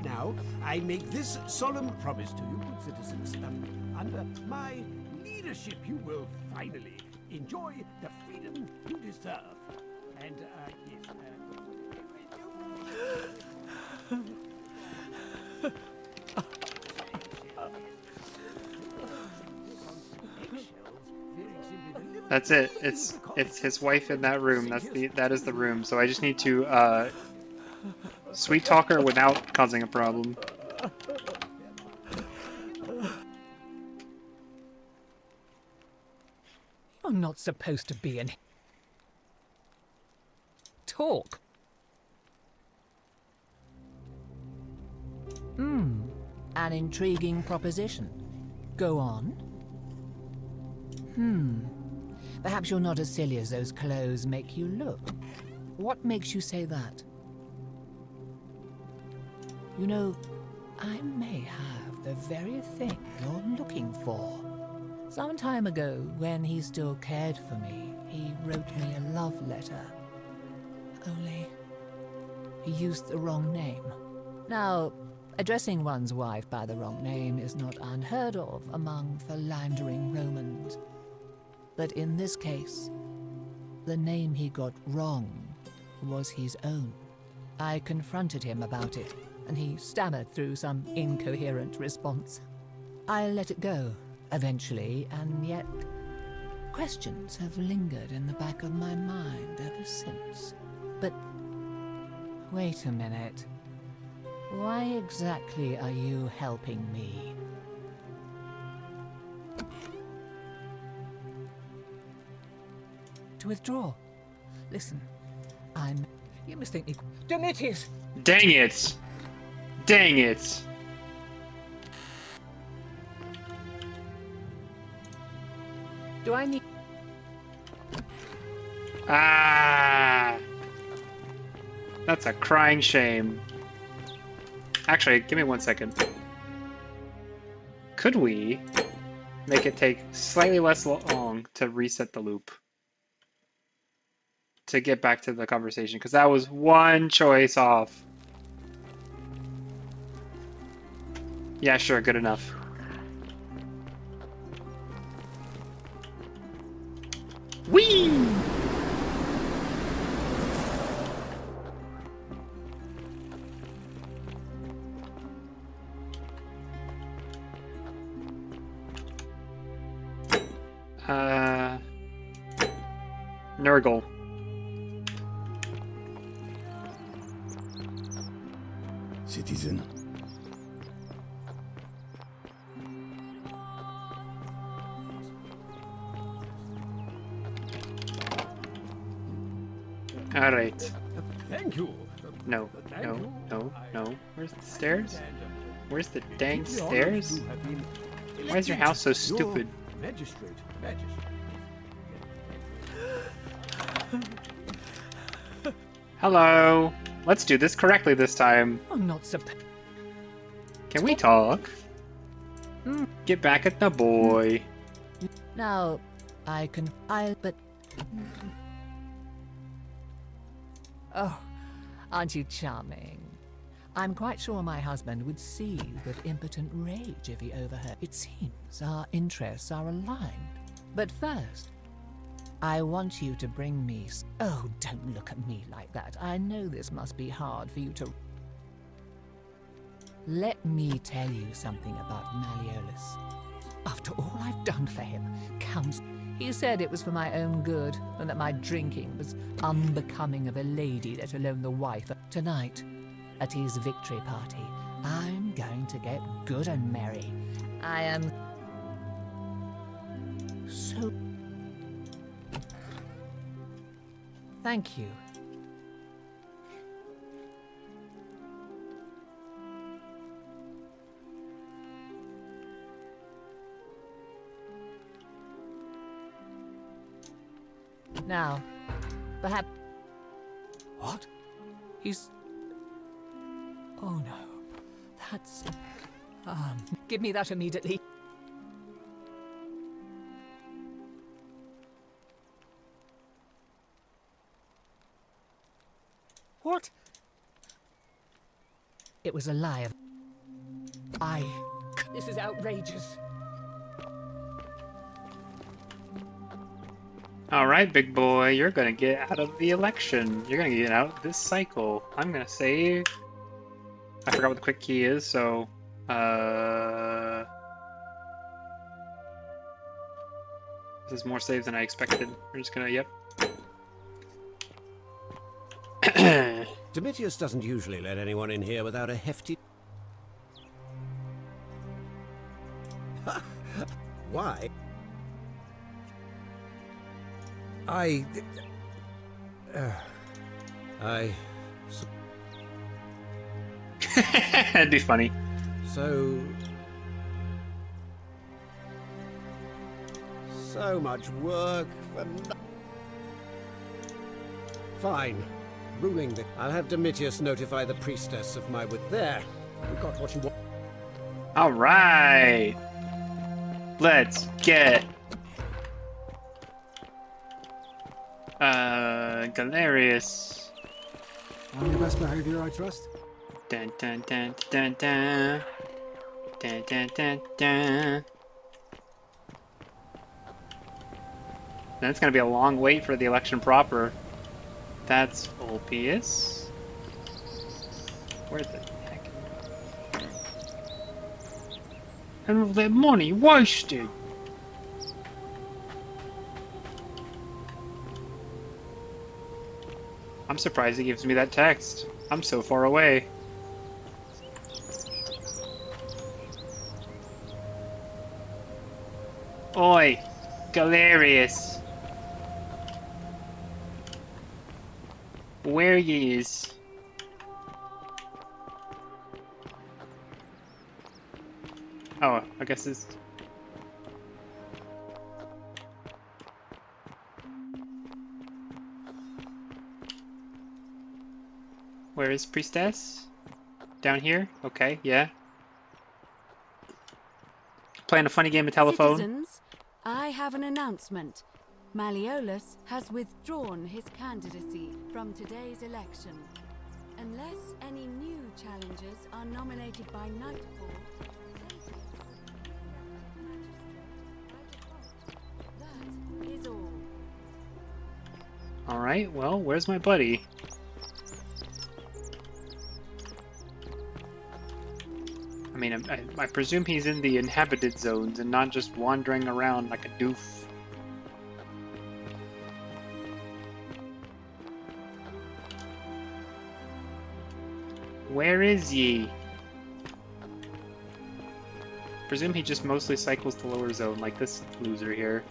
now, I make this solemn promise to you, good citizens. Under my leadership, you will finally enjoy the freedom you deserve. And, That's it. It's his wife in that room. That is the room. So I just need to sweet talk her without causing a problem. You're not supposed to be in. Talk. An intriguing proposition. Go on. Perhaps you're not as silly as those clothes make you look. What makes you say that? You know, I may have the very thing you're looking for. Some time ago, when he still cared for me, he wrote me a love letter. Only, he used the wrong name. Now, addressing one's wife by the wrong name is not unheard of among philandering Romans. But in this case, the name he got wrong was his own. I confronted him about it, and he stammered through some incoherent response. I let it go, eventually, and yet questions have lingered in the back of my mind ever since. But wait a minute. Why exactly are you helping me? To withdraw. Listen, you must think me... Demetrius! Dang it! Dang it! Do I need... Ah! That's a crying shame. Actually, give me 1 second. Could we make it take slightly less long to reset the loop? To get back to the conversation, because that was one choice off. Yeah, sure, good enough. Whee! Nurgle. Citizen. All right. Thank you. No, no, no, no. Where's the stairs? Where's the dang stairs? Why is your house so stupid? Magistrate. Hello. Let's do this correctly this time. I'm not supposed. Can we talk? Get back at the boy. Now, but... Oh, aren't you charming? I'm quite sure my husband would seethe with impotent rage if he overheard. It seems our interests are aligned. But first, I want you to bring me... Oh, don't look at me like that. I know this must be hard for you to... Let me tell you something about Malleolus. After all I've done for him, counts... He said it was for my own good, and that my drinking was unbecoming of a lady, let alone the wife. Tonight, at his victory party, I'm going to get good and merry. I am... so... Thank you. Now, perhaps... What? He's... Oh no. That's... Give me that immediately. What? It was a lie. This is outrageous. Alright, big boy, you're gonna get out of the election. You're gonna get out this cycle. I'm gonna save... I forgot what the quick key is, so... This is more saves than I expected. We're just gonna... Yep. Domitius doesn't usually let anyone in here without a hefty... Why? That'd be funny. So much work for Fine. Ruling the... I'll have Domitius notify the priestess of my... There. You got what you want. Alright. Let's get... Galerius. On your best behavior, I trust. Dun dun dun dun dun. Dun dun dun dun. Then it's gonna be a long wait for the election proper. That's Ulpius. Where the heck? And all that money wasted. I'm surprised he gives me that text. I'm so far away. Oi, Galerius. Where yes? Oh, I guess it's... Where is Priestess? Down here? Okay, yeah. Playing a funny game of telephone. Citizens, I have an announcement. Malleolus has withdrawn his candidacy from today's election. Unless any new challengers are nominated by nightfall, that is all. Alright, well, where's my buddy? I mean, I presume he's in the inhabited zones and not just wandering around like a doof. Where is ye? Presume he just mostly cycles the lower zone like this loser here.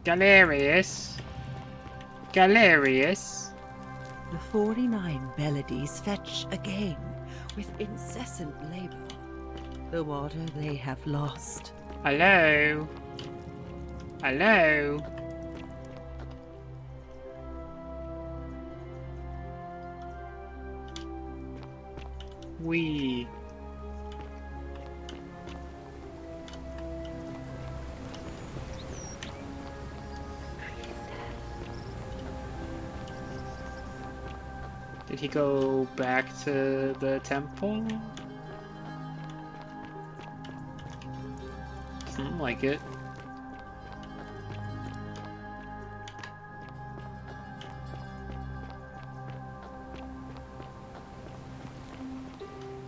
Galerius? Galerius? The 49 melodies fetch again with incessant labor the water they have lost. Hello? Hello? We. Did he go back to the temple? like it.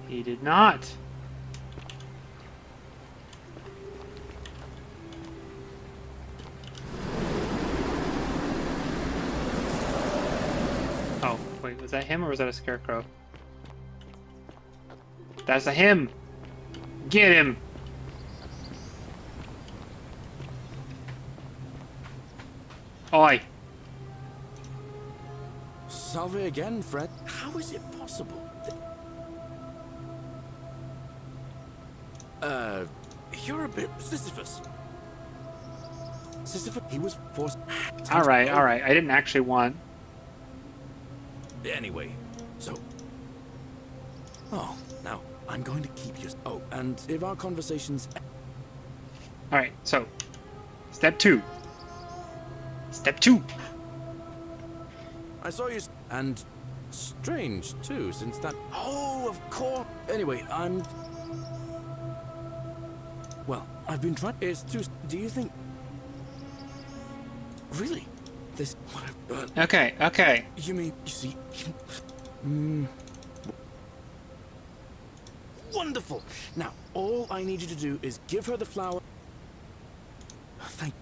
He did not. Oh, wait, was that him or was that a scarecrow? That's a him! Get him! Oi! Salve again, Fred. How is it possible? You're a bit Sisyphus. Sisyphus, he was forced. Alright, alright. I didn't actually want. Anyway, so. Oh, now, I'm going to keep you. Oh, and if our conversations. Alright, so. Step 2. Step 2. I saw you. And strange, too, since that. Oh, of course. Anyway, well, I've been trying. It's too. Do you think? Really? This. Okay, okay. You mean, you see. Wonderful! Now, all I need you to do is give her the flower. Thank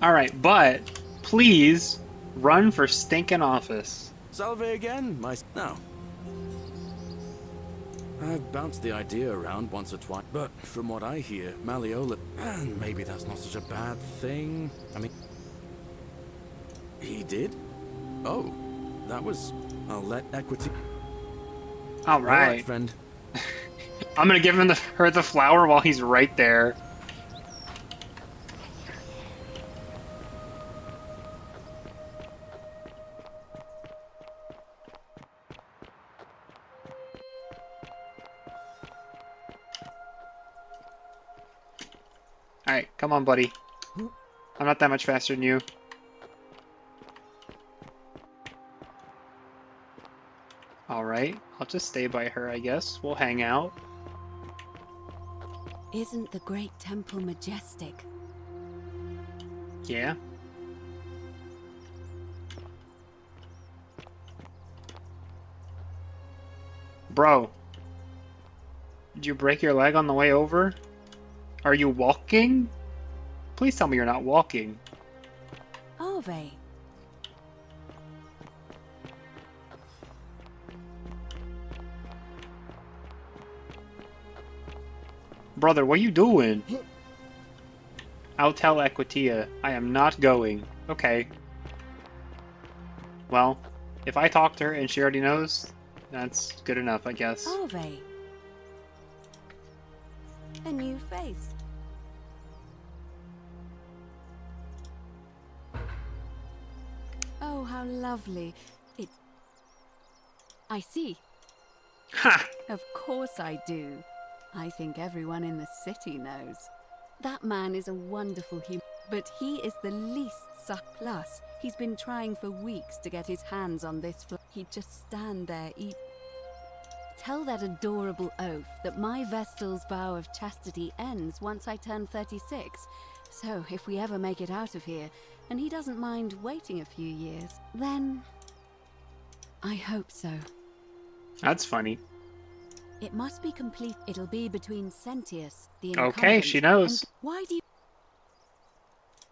Alright, but please run for stinking office. Salve again, my. Now. I've bounced the idea around once or twice, but from what I hear, Malleolus. And maybe that's not such a bad thing. I mean. He did? Oh, that was. I'll let equity. Alright. Friend. I'm gonna give him her the flower while he's right there. Alright, come on, buddy. I'm not that much faster than you. Alright, I'll just stay by her, I guess. We'll hang out. Isn't the great temple majestic? Yeah. Bro. Did you break your leg on the way over? Are you walking? Please tell me you're not walking. Are they? Brother, what are you doing? I'll tell Equitia. I am not going. Okay. Well, if I talk to her and she already knows, that's good enough, I guess. Are they? A new face. Oh, how lovely. I see. Ha! Of course I do. I think everyone in the city knows. That man is a wonderful human, but he is the least plus. He's been trying for weeks to get his hands on this He'd just stand there, Tell that adorable oaf that my Vestal's vow of chastity ends once I turn 36. So if we ever make it out of here, and he doesn't mind waiting a few years, then I hope so. That's funny. It must be complete. It'll be between Sentius, the Okay, she knows. and why do you...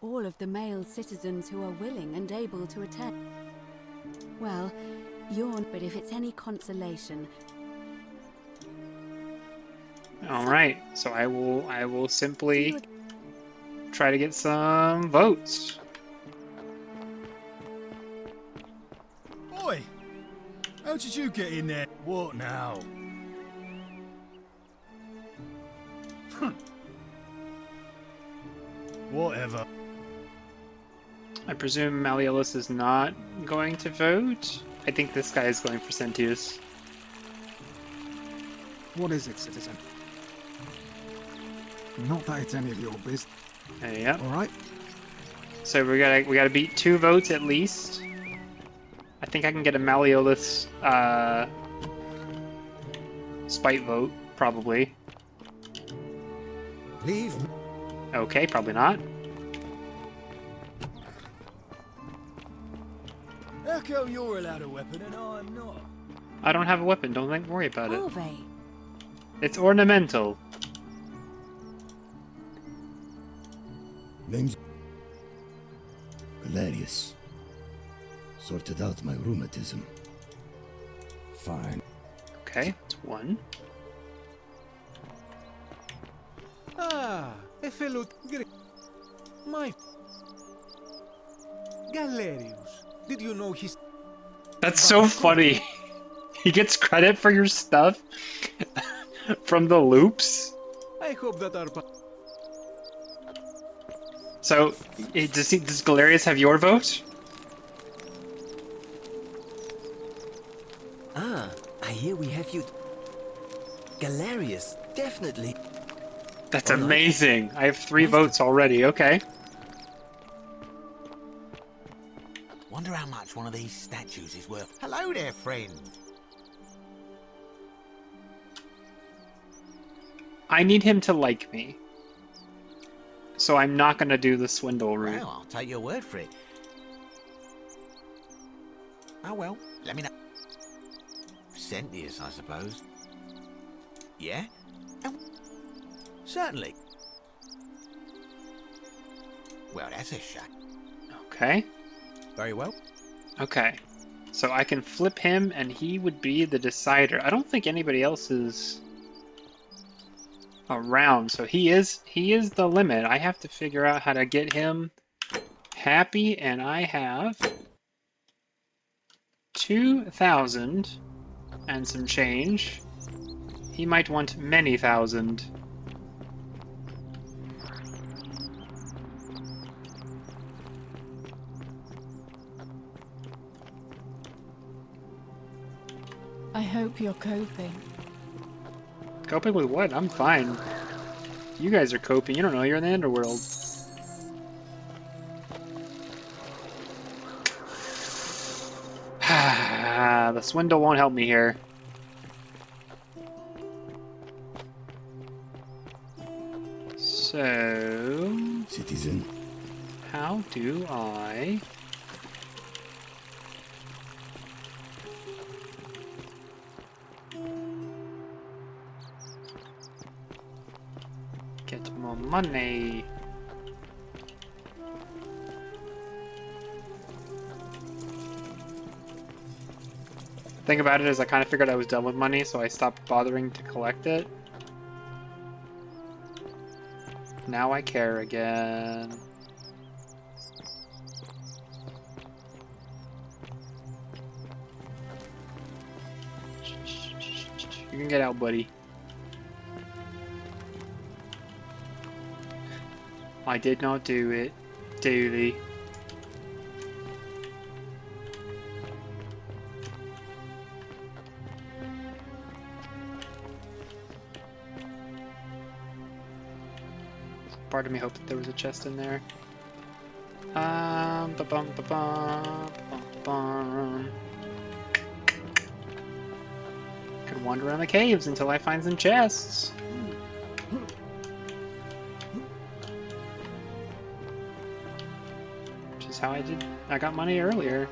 All of the male citizens who are willing and able to attend. Well, but if it's any consolation... Alright, so I will simply try to get some votes. Oi! How did you get in there? What now? Whatever. I presume Malleolus is not going to vote. I think this guy is going for Sentius. What is it, citizen? Not that it's any of your business. Yep. All right. So we gotta beat 2 votes at least. I think I can get a Malleolus spite vote, probably. Leave. Okay, probably not. How come you're allowed a weapon and I'm not? I don't have a weapon. Don't worry about it. Are they? It's ornamental. Name's Galerius. Sorted out my rheumatism. Fine. Okay, it's one. Ah, a fellow my Galerius. Did you know he's... That's so funny. He gets credit for your stuff from the loops. I hope that our... So, does Galerius have your vote? Ah, I hear we have you... Galerius, definitely. That's amazing. I have 3 votes already. Okay. Wonder how much one of these statues is worth. Hello there, friend. I need him to like me. So I'm not going to do the swindle route. Well, I'll take your word for it. Oh well, let me know. Sentius, I suppose. Yeah? Certainly. Well, that's a shame. Okay. Very well. Okay. So I can flip him and he would be the decider. I don't think anybody else is around, so he is the limit. I have to figure out how to get him happy, and I have 2,000 and some change. He might want many thousand. I hope you're coping. Coping with what? I'm fine. You guys are coping. You don't know, you're in the underworld. The swindle won't help me here. So... Citizen. How do I... get more money? Thing about it is I kind of figured I was done with money, so I stopped bothering to collect it. Now I care again. You can get out, buddy. I did not do it, Dooley. Part of me hoped that there was a chest in there. Could wander around the caves until I find some chests. Which is how I got money earlier.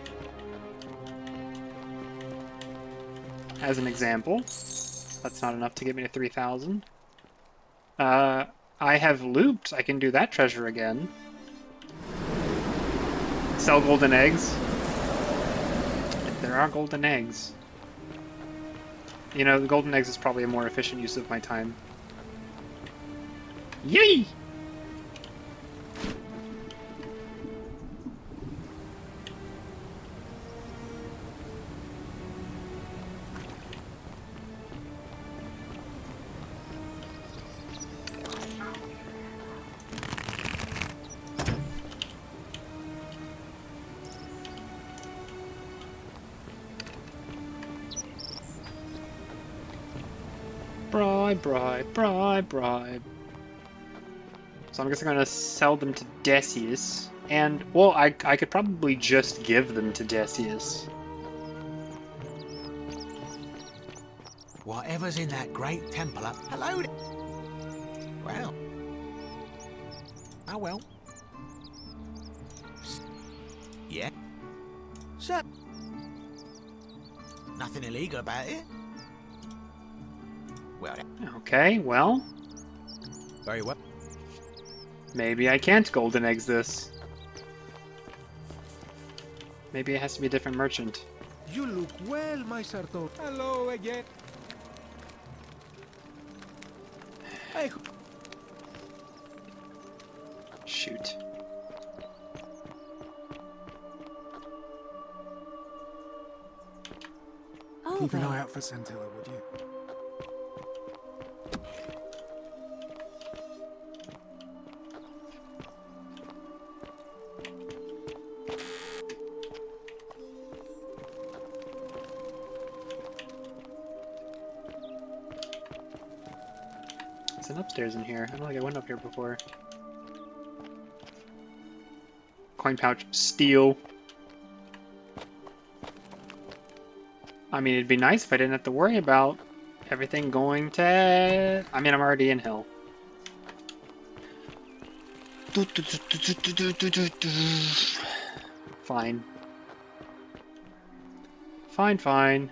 As an example. That's not enough to get me to 3,000. I have looped. I can do that treasure again. Sell golden eggs. There are golden eggs. You know, the golden eggs is probably a more efficient use of my time. Yay! Bribe. So I'm guessing I'm gonna sell them to Decius. And, well, I could probably just give them to Decius. Whatever's in that great temple up... Hello there. Well. Oh well. Yeah. So, nothing illegal about it. Well, Okay, well, very well. maybe I can't golden eggs this. Maybe it has to be a different merchant. You look well, my Sartor. Hello again. I... Shoot. Keep an eye out for Scintilla, would you? There's an upstairs in here. I don't think I went up here before. Coin pouch. Steel. I mean, it'd be nice if I didn't have to worry about everything going to... I mean, I'm already in hell. Fine. Fine, fine.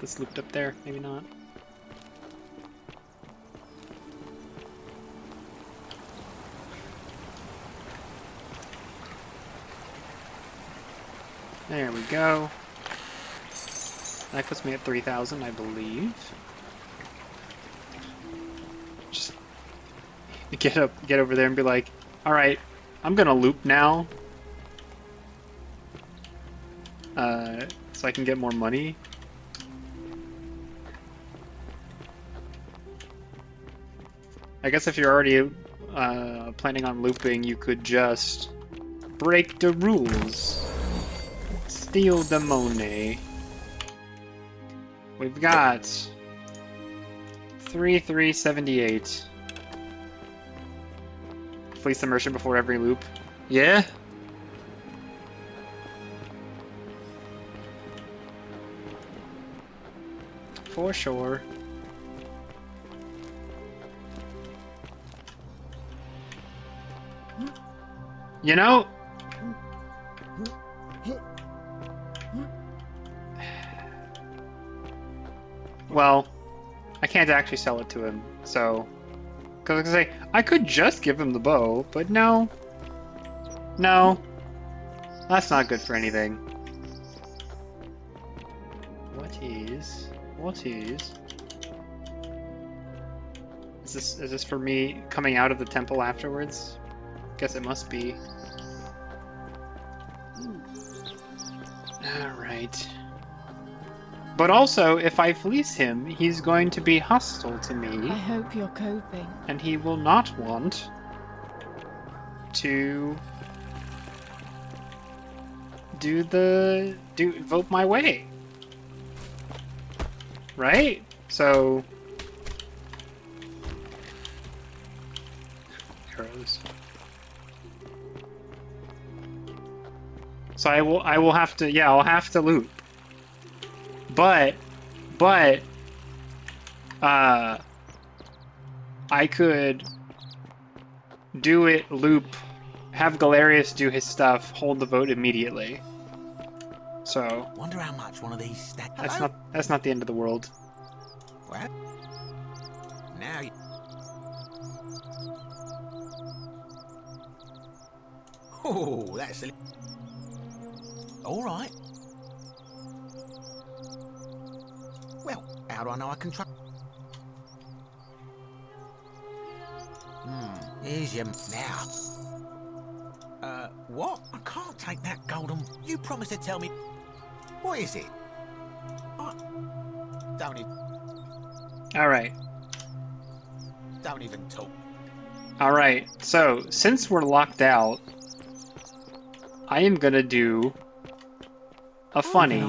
This looped up there, maybe not. There we go. That puts me at 3,000, I believe. Just get over there and be like, all right, I'm gonna loop now, so I can get more money. I guess if you're already planning on looping, you could just break the rules. Steal the money. We've got 3,378. Fleece the merchant before every loop. Yeah? For sure. You know, well, I can't actually sell it to him, so, because I was gonna say, I could just give him the bow, but no, that's not good for anything. What is, is this for me coming out of the temple afterwards? Guess it must be. Alright. But also, if I fleece him, he's going to be hostile to me. I hope you're coping. And he will not want to vote my way. Right? So arrows. So I will have to, yeah, I'll have to loop. But I could do it, loop, have Galerius do his stuff, hold the vote immediately. So wonder how much one of these stacks. That's not the end of the world. Well, now you... Oh, that's a... All right. Well, how do I know I can try? Here's your... Now. What? I can't take that golden... You promised to tell me... What is it? Don't even... Alright. Don't even talk. Alright, so, since we're locked out, I am gonna do a funny.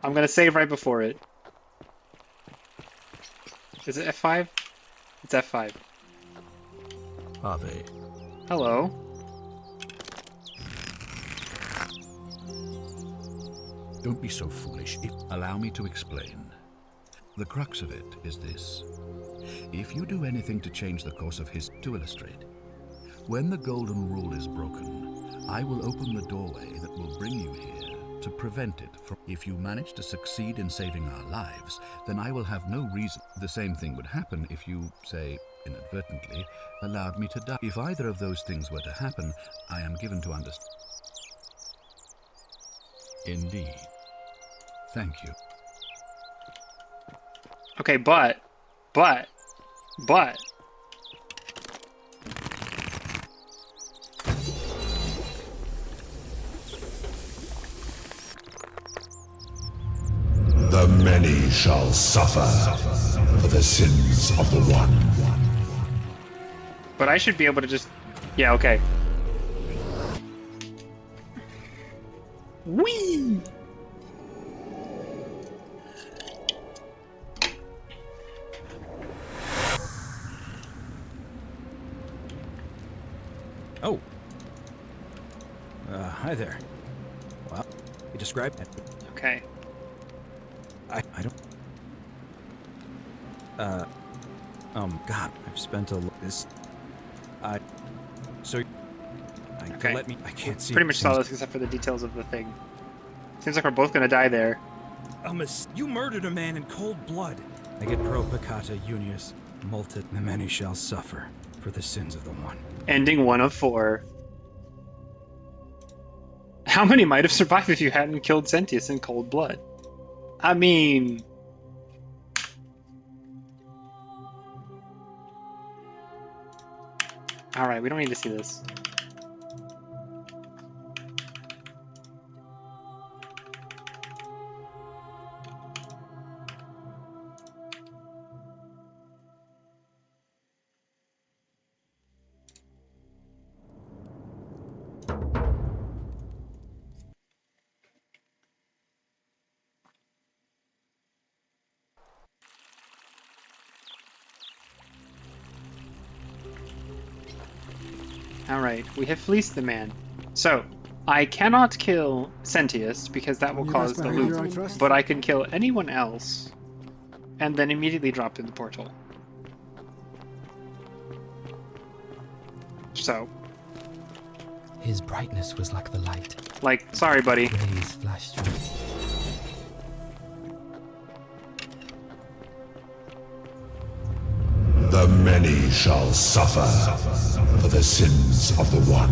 I'm gonna save right before it. Is it F5? It's F5. Ave. Hello. Don't be so foolish. Allow me to explain. The crux of it is this. If you do anything to change the course of his... To illustrate, when the golden rule is broken, I will open the doorway that will bring you here to prevent it from... If you manage to succeed in saving our lives, then I will have no reason... The same thing would happen if you, say, inadvertently, allowed me to die. If either of those things were to happen, I am given to understand... Indeed. Thank you. Okay, but... The many shall suffer for the sins of the one. But I should be able to just... Yeah, okay. Whee! Oh. Hi there. Well, you described it. Okay. I don't... God, I've spent this... So... Okay. Let me... I can't see... Pretty much saw this except for the details of the thing. Seems like we're both gonna die there. You murdered a man in cold blood. I get pro peccata unius, multa, the many shall suffer for the sins of the one. Ending 1 of 4. How many might have survived if you hadn't killed Sentius in cold blood? I mean... Alright, we don't need to see this. Alright, we have fleeced the man. So, I cannot kill Sentius because that will cause the loop, but I can kill anyone else and then immediately drop through the portal. So. His brightness was like the light. Like, sorry buddy. Rays flashed through. The many shall suffer for the sins of the one.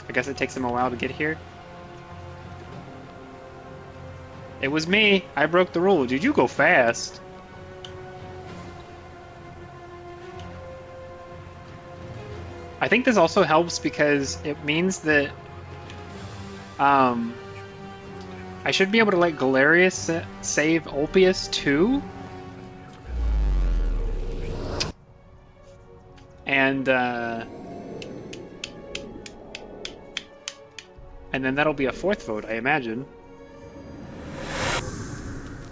I guess it takes him a while to get here. It was me. I broke the rule. Dude, you go fast. I think this also helps because it means that I should be able to let Galerius save Ulpius too. And then that'll be a 4th vote, I imagine.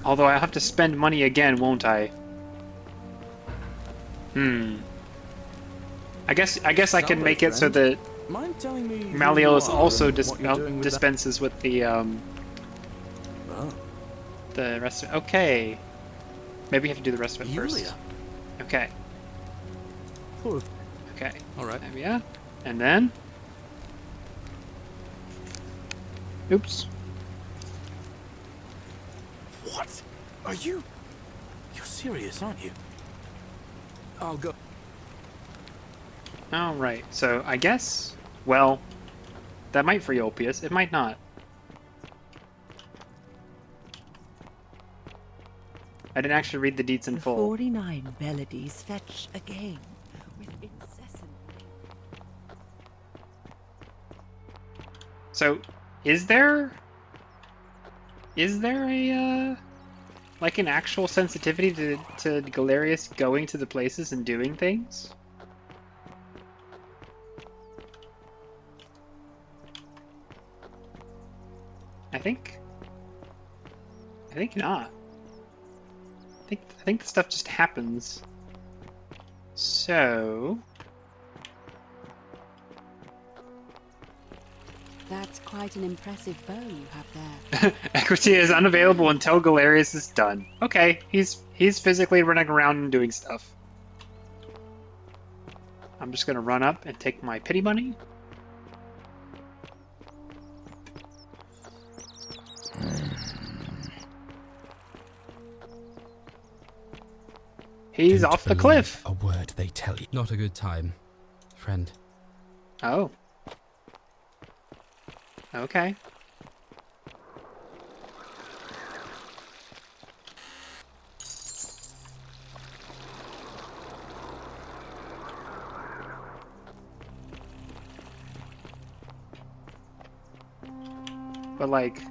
Although I'll have to spend money again, won't I? I guess I can make it so that Malleolus also dispenses with the rest of it. Okay. Maybe you have to do the rest of it first. Okay. Okay. Alright. Yeah. And then... Oops. What? Are you... You're serious, aren't you? I'll go... Alright, so I guess... Well, that might free Ulpius. It might not. I didn't actually read the deeds in full. 49 melodies fetch again with incessant... So, is there a, like an actual sensitivity to Galerius going to the places and doing things? I think not. I think the stuff just happens. So... That's quite an impressive bow you have there. Equity is unavailable until Galerius is done. Okay, he's physically running around and doing stuff. I'm just gonna run up and take my pity money. He's off the cliff. A word they tell you. Not a good time, friend. Oh. Okay. But like...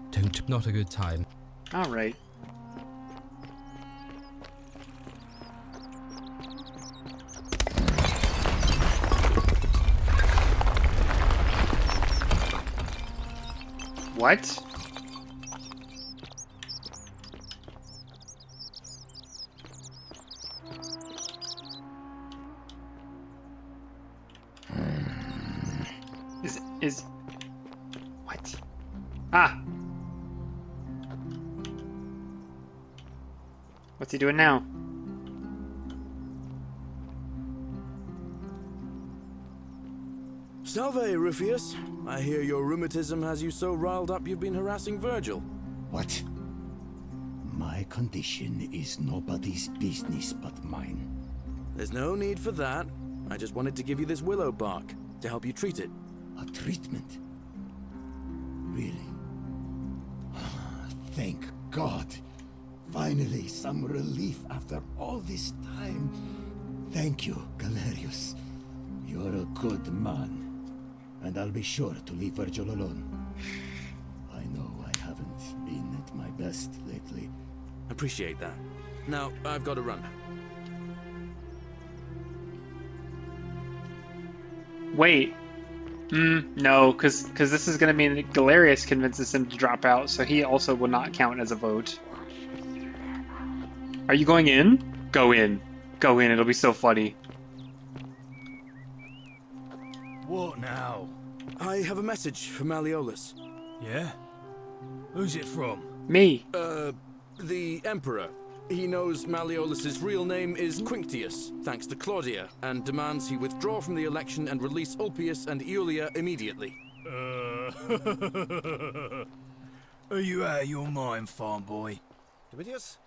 Not a good time. Alright. What? Is... What? Ah! What's he doing now? Salve, Ruffius. I hear your rheumatism has you so riled up you've been harassing Virgil. What? My condition is nobody's business but mine. There's no need for that. I just wanted to give you this willow bark to help you treat it. A treatment? Really? Thank God. Finally, some relief after all this time. Thank you, Galerius. You're a good man. And I'll be sure to leave Virgil alone. I know I haven't been at my best lately. Appreciate that. Now, I've got to run. Wait. No, because this is going to mean that Galerius convinces him to drop out, so he also will not count as a vote. Are you going in? Go in. Go in, it'll be so funny. What now? I have a message for Malleolus. Yeah? Who's it from? Me. The Emperor. He knows Malleolus's real name is Quinctius, thanks to Claudia, and demands he withdraw from the election and release Ulpius and Iulia immediately. Are you out of your mind, farm boy? Domitius,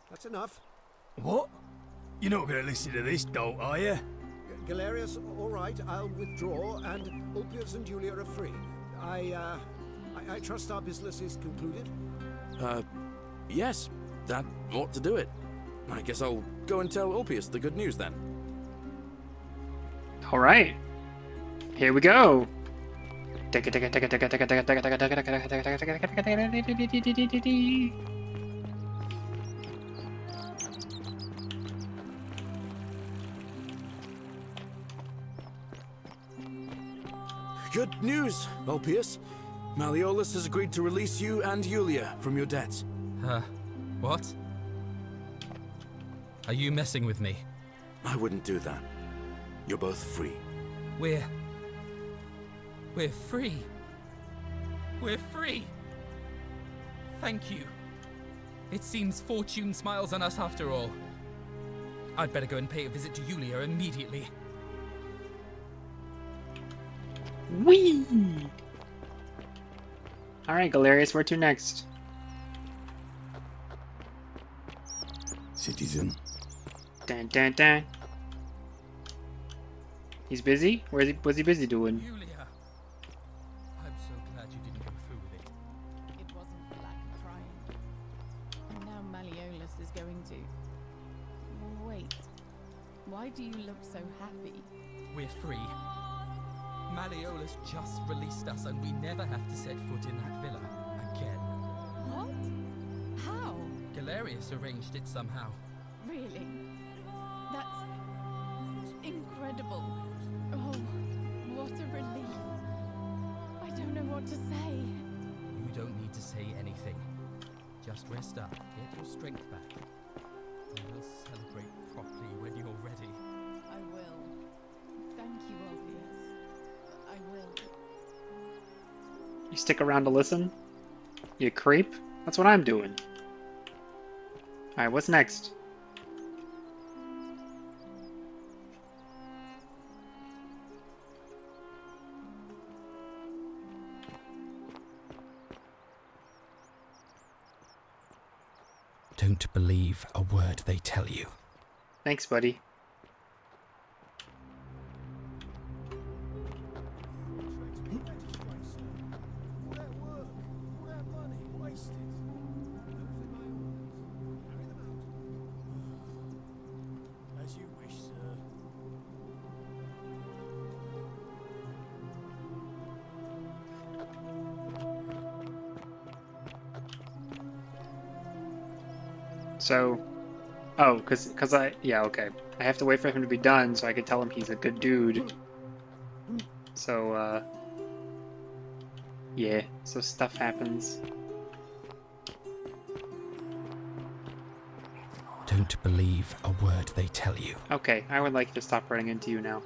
that's enough. What? You're not going to listen to this dolt, are you? Galerius, all right, I'll withdraw, and Ulpius and Julia are free. I trust our business is concluded? Yes, that ought to do it. I guess I'll go and tell Ulpius the good news then. All right. Here we go. Good news, Ulpius. Malleolus has agreed to release you and Iulia from your debts. What? Are you messing with me? I wouldn't do that. You're both free. We're free. We're free. Thank you. It seems fortune smiles on us after all. I'd better go and pay a visit to Iulia immediately. Whee! Alright, Galerius, where to next? Citizen. Dun dun dun. He's busy? What's he busy doing? Iulia! I'm so glad you didn't go through with it. It wasn't for lack of trying. And now Malleolus is going to... Wait. Why do you look so happy? We're free. Malleolus just released us and we never have to set foot in that villa again. What? How? Galerius arranged it somehow. Really? That's... incredible. Oh, what a relief. I don't know what to say. You don't need to say anything. Just rest up, get your strength back. And we'll celebrate properly when you're ready. I will. stick around to listen? You creep? That's what I'm doing. Alright, what's next? Don't believe a word they tell you. Thanks, buddy. As you wish, sir. So, oh, cause yeah, okay. I have to wait for him to be done so I can tell him he's a good dude. So, yeah, so stuff happens. Don't believe a word they tell you. Okay, I would like to stop running into you now.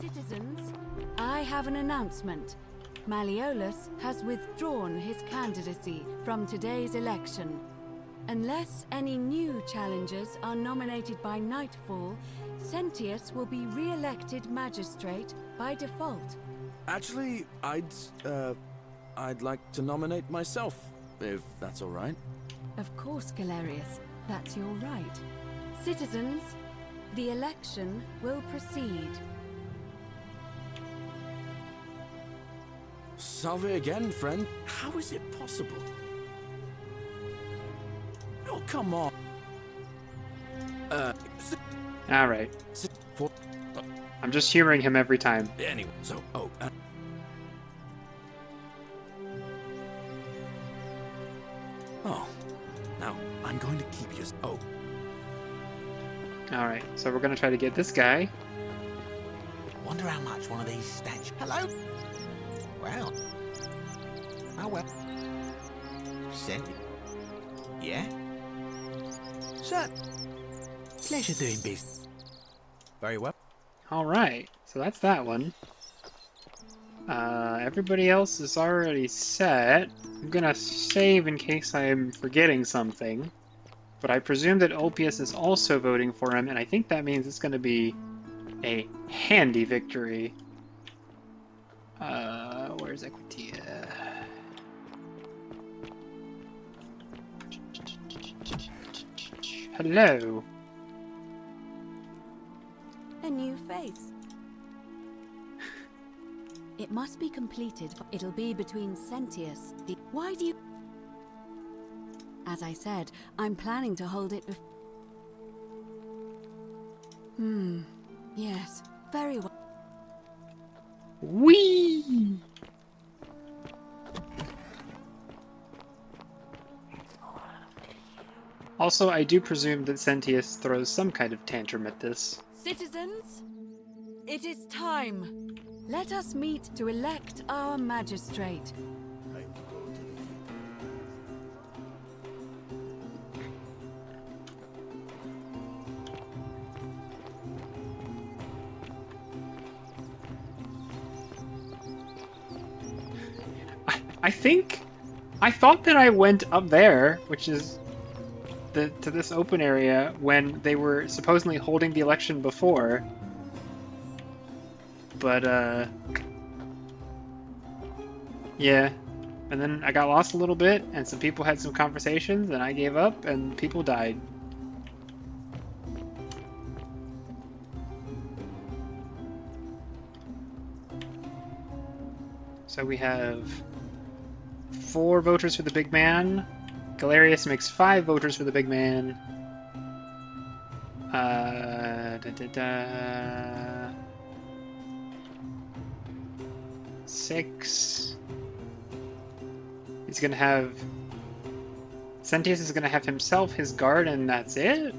Citizens, I have an announcement. Malleolus has withdrawn his candidacy from today's election. Unless any new challengers are nominated by nightfall, Sentius will be re-elected magistrate by default. Actually, I'd like to nominate myself, if that's all right. Of course, Galerius, that's your right. Citizens, the election will proceed. Salve again, friend. How is it possible? Oh, come on. Alright. I'm just hearing him every time. Anyway, so, now, I'm going to keep you... Oh. Alright, so we're gonna try to get this guy. Wonder how much one of these statues... Hello? Well. Oh, well. Sent me. Yeah? Sir. Pleasure doing business. Very well. Alright, so that's that one. Everybody else is already set. I'm gonna save in case I'm forgetting something. But I presume that Ulpius is also voting for him, and I think that means it's gonna be a handy victory. Where's Equitia? Hello. A new face. It must be completed. It'll be between Sentius. Why do you... As I said, I'm planning to hold it yes, very well. Whee! Also, I do presume that Sentius throws some kind of tantrum at this. Citizens, it is time. Let us meet to elect our magistrate. I thought that I went up there, which is to this open area, when they were supposedly holding the election before. But, yeah. And then I got lost a little bit, and some people had some conversations, and I gave up, and people died. So we have 4 voters for the big man. Galerius makes 5 voters for the big man. 6. He's gonna have... Sentius is gonna have himself, his guard, and that's it?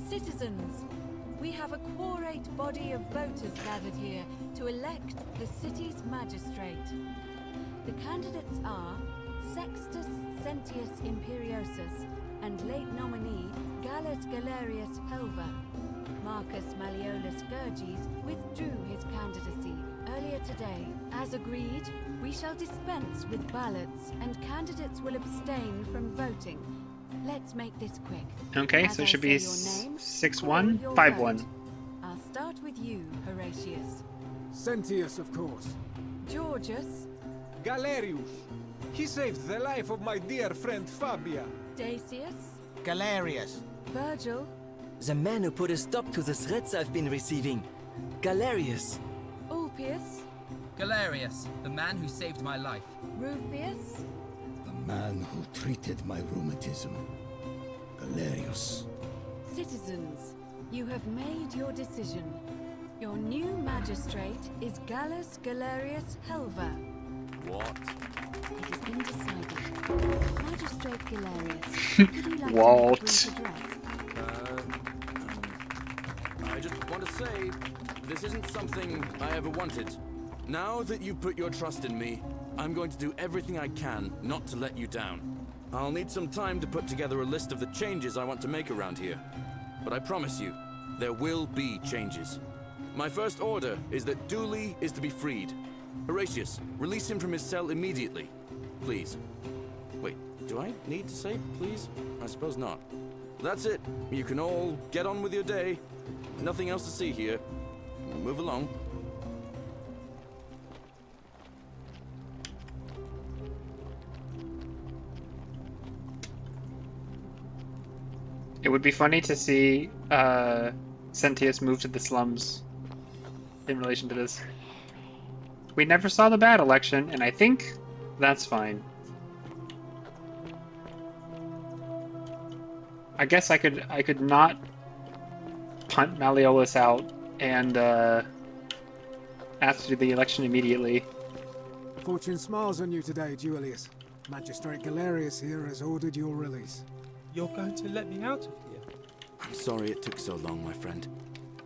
Citizens, We have a quorate body of voters gathered here to elect the city's magistrate. The candidates are Sextus Sentius Imperiosus and late nominee Gallus Galerius Helva. Marcus Malleolus Gurges withdrew his candidacy earlier today. As agreed, we shall dispense with ballots and candidates will abstain from voting. Let's make this quick. Okay, As so it I should be say your name, 6-1, call your 5-1. vote. I'll start with you, Horatius. Sentius, of course. Georgius. Galerius. He saved the life of my dear friend Fabia. Dacius. Galerius. Virgil. The man who put a stop to the threats I've been receiving. Galerius. Ulpius. Galerius, the man who saved my life. Rufius. The man who treated my rheumatism. Galerius. Citizens, you have made your decision. Your new magistrate is Gallus Galerius Helva. What? It has been decided. Magistrate Galerius, would you like Walt. to make a brief address? I just want to say, this isn't something I ever wanted. Now that you put your trust in me, I'm going to do everything I can not to let you down. I'll need some time to put together a list of the changes I want to make around here. But I promise you, there will be changes. My first order is that Dooley is to be freed. Horatius, release him from his cell immediately. Please. Wait, do I need to say please? I suppose not. That's it. You can all get on with your day. Nothing else to see here. Move along. It would be funny to see Sentius move to the slums in relation to this. We never saw the bad election, and I think that's fine. I guess I could not punt Malleolus out and ask to do the election immediately. Fortune smiles on you today, Julius. Magistrate Galerius here has ordered your release. You're going to let me out of here? I'm sorry it took so long, my friend.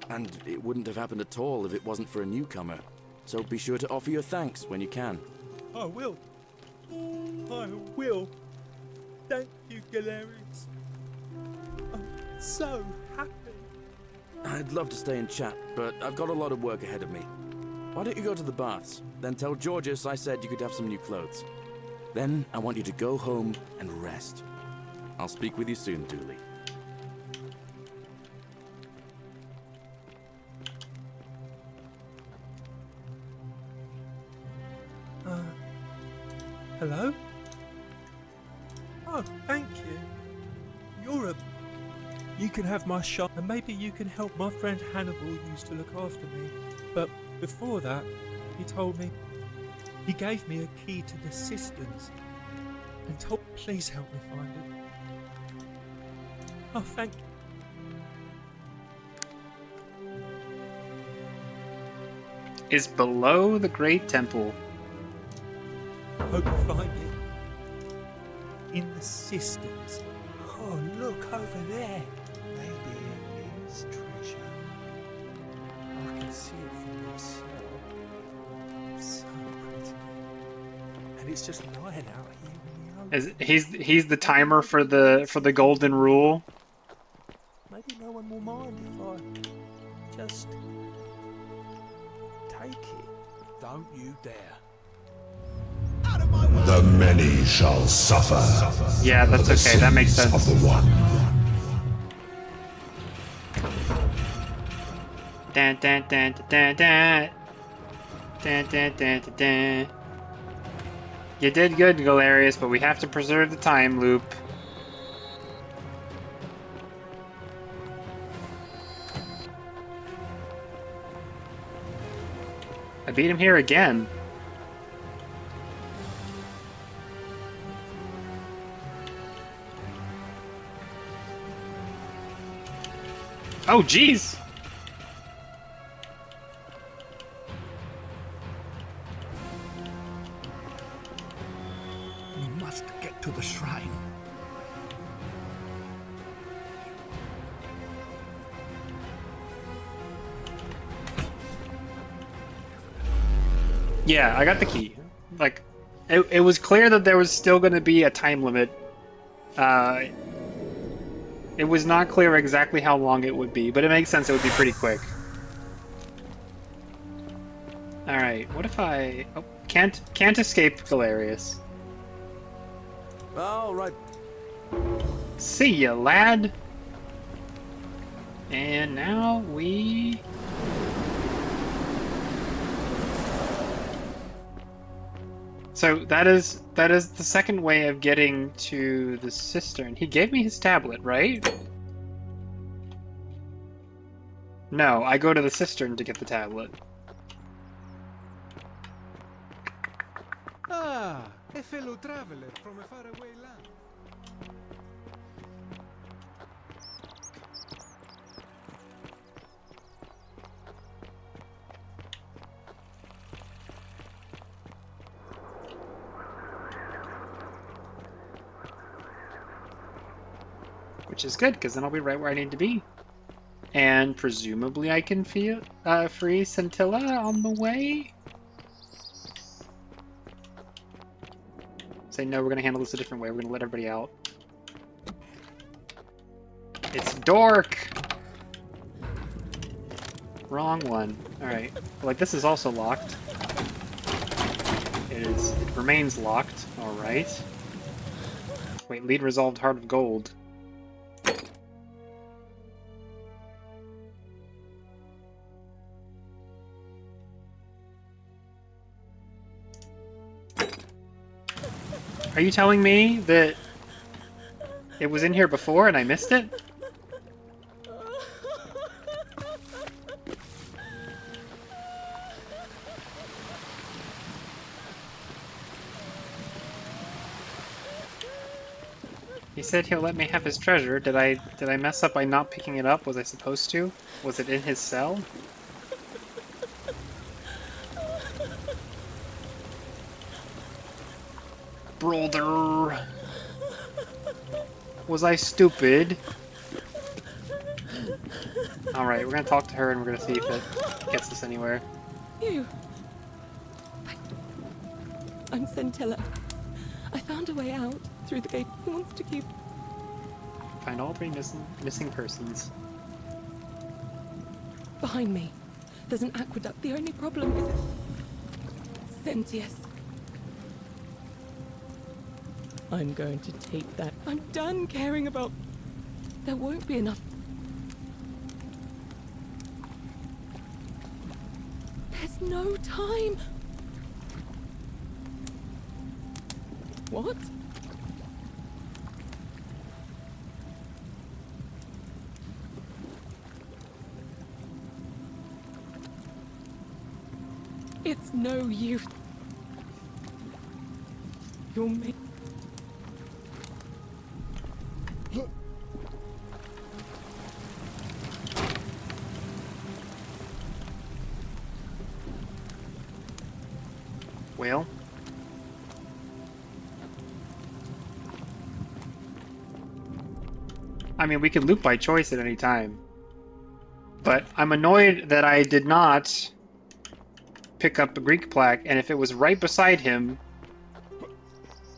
And it wouldn't have happened at all if it wasn't for a newcomer. So be sure to offer your thanks when you can. I will. I will. Thank you, Galerius. I'm so happy. I'd love to stay and chat, but I've got a lot of work ahead of me. Why don't you go to the baths? Then tell Georgius I said you could have some new clothes. Then I want you to go home and rest. I'll speak with you soon, Dooley. Hello? Oh, thank you. You can have my shop, and maybe you can help my friend Hannibal used to look after me. But before that, he gave me a key to the cisterns, and told me, please help me find it. Oh, thank you. Is below the Great Temple. Hope you find it. In the cisterns. Oh, look over there. Maybe it is treasure. I can see it from myself. So pretty. And it's just lying out here in the open. He's the timer for the golden rule. Maybe no one will mind if I just take it. Don't you dare. The many shall suffer. Yeah, that's okay. That makes sense. Of the one. Dun, dun, dun, dun, dun, dun, dun, dun, dun, dun. You did good, Galerius, but we have to preserve the time loop. I beat him here again. Oh, jeez! We must get to the shrine. Yeah, I got the key. Like, it was clear that there was still going to be a time limit. It was not clear exactly how long it would be, but it makes sense it would be pretty quick. Alright, what if I... Oh, can't escape Galerius. All right. See ya, lad! And now we... So that is the second way of getting to the cistern. He gave me his tablet, right? No, I go to the cistern to get the tablet. Ah, a fellow traveler from a faraway land. Which is good, because then I'll be right where I need to be. And presumably I can free Scintilla on the way? Say no, we're going to handle this a different way. We're going to let everybody out. It's Dork! Wrong one. Alright. Like, this is also locked. It remains locked. Alright. Wait, lead resolved Heart of Gold. Are you telling me that it was in here before and I missed it? He said he'll let me have his treasure. Did I mess up by not picking it up? Was I supposed to? Was it in his cell? Brother! Was I stupid? Alright, we're gonna talk to her and we're gonna see if it gets us anywhere. You. I'm Scintilla. I found a way out through the gate. He wants to keep... Find all 3 missing persons. Behind me. There's an aqueduct. The only problem is it's sentious. I'm going to take that. I'm done caring about... There won't be enough. There's no time. What? It's no use. You'll make... Well? I mean, we could loop by choice at any time. But I'm annoyed that I did not pick up a Greek plaque, and if it was right beside him,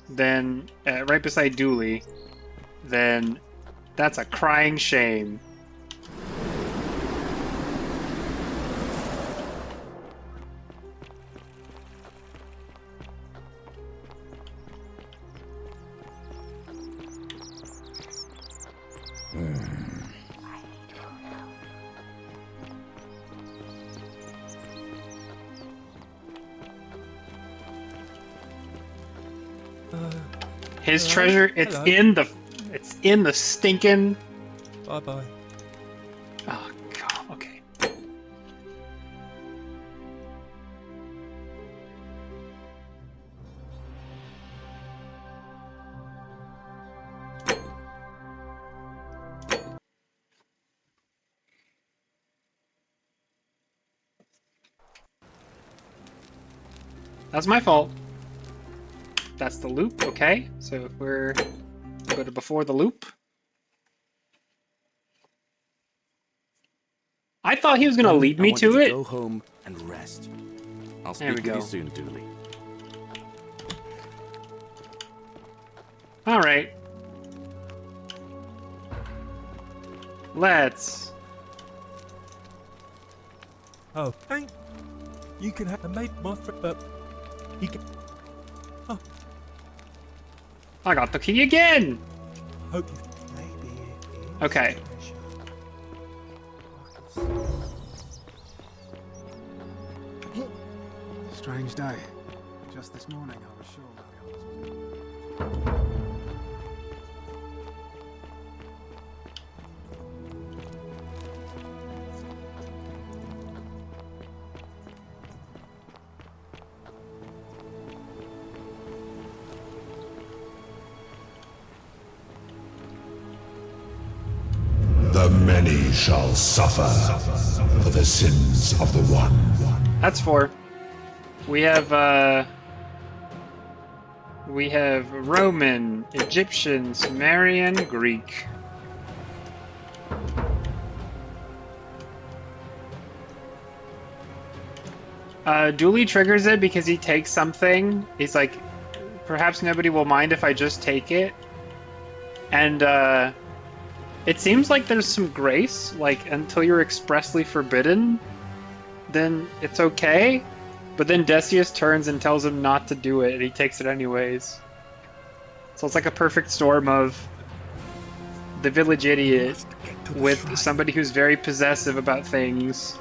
then, right beside Dooley, then that's a crying shame. His treasure, it's Hello. in the stinking... Bye-bye. Oh, God, okay. That's my fault. That's the loop, okay. So if we'll go to before the loop. I thought he was gonna lead me I want you to to it. go home and rest. I'll There we speak with go. you soon, Dooley. All right. Let's. Oh, thank. You can have made my friend, but he can. Oh, I got the key again. hope you. Maybe it is. Okay. Strange day. Just this morning, I was sure Mariolis was. The many shall suffer for the sins of the one. That's 4. We have Roman, Egyptian, Sumerian, Greek. Dooley triggers it because he takes something. He's like, perhaps nobody will mind if I just take it. And it seems like there's some grace, like until you're expressly forbidden, then it's okay. But then Decius turns and tells him not to do it, and he takes it anyways. So it's like a perfect storm of the village idiot with somebody who's very possessive about things.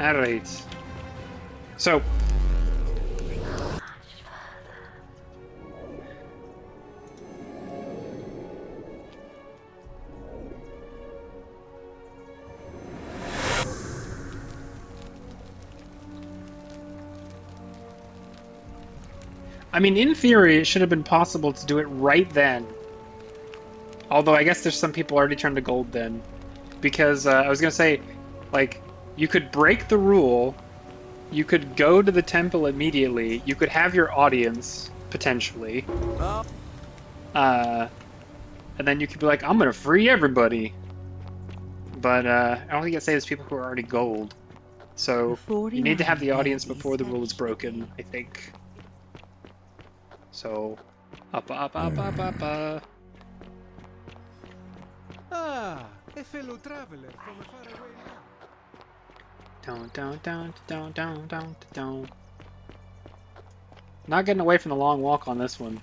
Alright. So... I mean, in theory, it should have been possible to do it right then. Although, I guess there's some people already turned to gold then. Because, I was gonna say, like, you could break the rule, you could go to the temple immediately, you could have your audience, potentially. And then you could be like, I'm gonna free everybody. But, I don't think it saves people who are already gold. So, you need to have the audience before the rule is broken, I think. So, up. Ah, a fellow traveler from a faraway land. Down. Not getting away from the long walk on this one.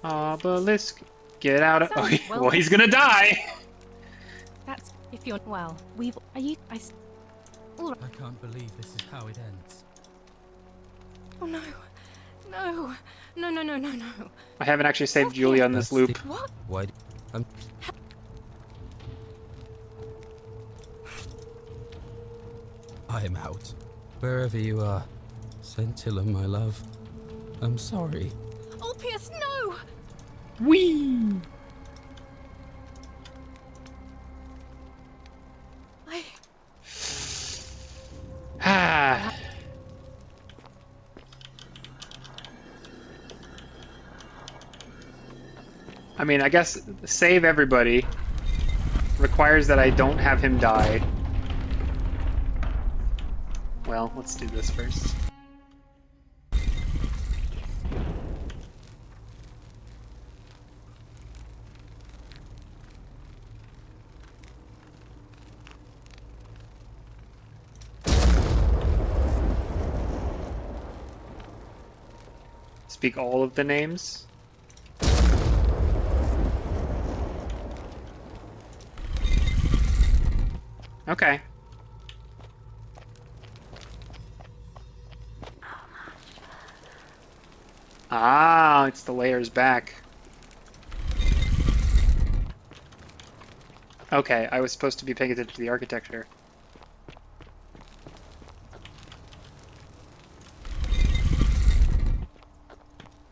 Obelisk, get out of. So, Well, he's gonna die. That's if you're well. We've. Are you? All right. I can't believe this is how it ends. Oh no, no. I haven't actually saved Julie on this loop. What? Why? I'm out. Wherever you are, Scintilla, my love. I'm sorry. Ulpius, no! Whee! I mean, I guess save everybody requires that I don't have him die. Well, let's do this first. Speak all of the names. Okay. Ah, it's the layers back. Okay, I was supposed to be paying attention to the architecture.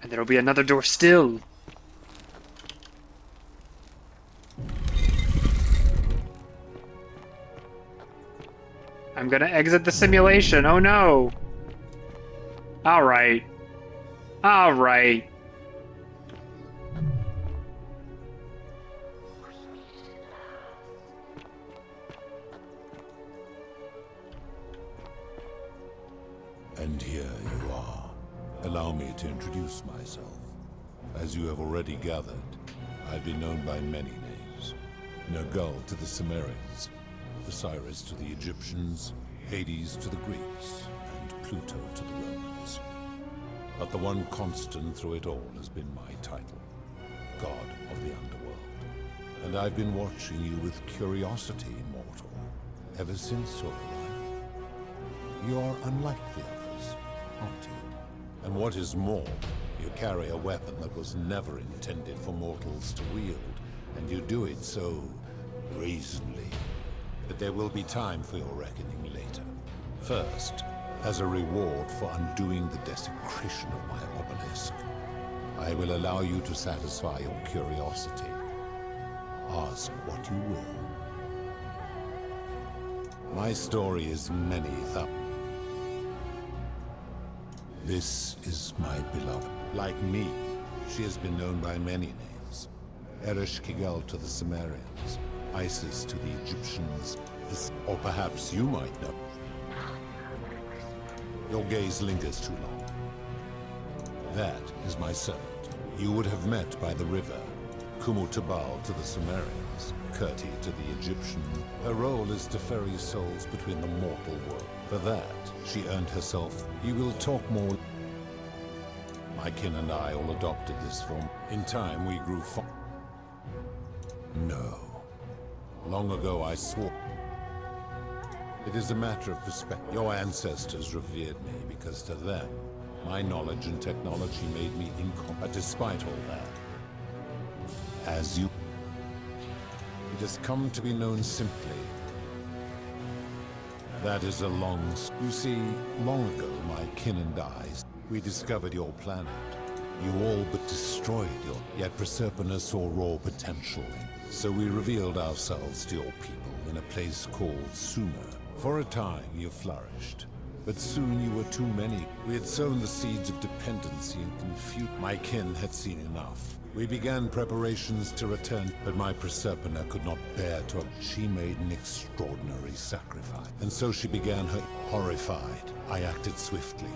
And there'll be another door still. I'm gonna exit the simulation. Oh no. Alright. Alright. And here you are. Allow me to introduce myself. As you have already gathered, I've been known by many names. Nergal to the Sumerians, Osiris to the Egyptians, Hades to the Greeks, and Pluto to the Romans. But the one constant through it all has been my title, God of the Underworld. And I've been watching you with curiosity, mortal, ever since your arrival. You're unlike the others, aren't you? And what is more, you carry a weapon that was never intended for mortals to wield, and you do it so brazenly. But there will be time for your reckoning later. First, as a reward for undoing the desecration of my obelisk, I will allow you to satisfy your curiosity. Ask what you will. My story is many This is my beloved. Like me, she has been known by many names. Eresh Kigal to the Sumerians, Isis to the Egyptians, or perhaps you might know. Your gaze lingers too long. That is my servant. You would have met by the river. Kumutabal to the Sumerians, Kirti to the Egyptians. Her role is to ferry souls between the mortal world. For that, she earned herself. You will talk more. My kin and I all adopted this form. In time, we grew fond. No. Long ago, I swore. It is a matter of perspective. Your ancestors revered me because to them, my knowledge and technology made me incompetent. But despite all that, as you... It has come to be known simply. That is a long... You see, long ago, my kin and I, we discovered your planet. You all but destroyed your... Yet Proserpina saw raw potential. So we revealed ourselves to your people in a place called Sumer. For a time, you flourished. But soon you were too many. We had sown the seeds of dependency and confusion. My kin had seen enough. We began preparations to return, but my Proserpina could not bear to... She made an extraordinary sacrifice. And so she began her... Horrified, I acted swiftly.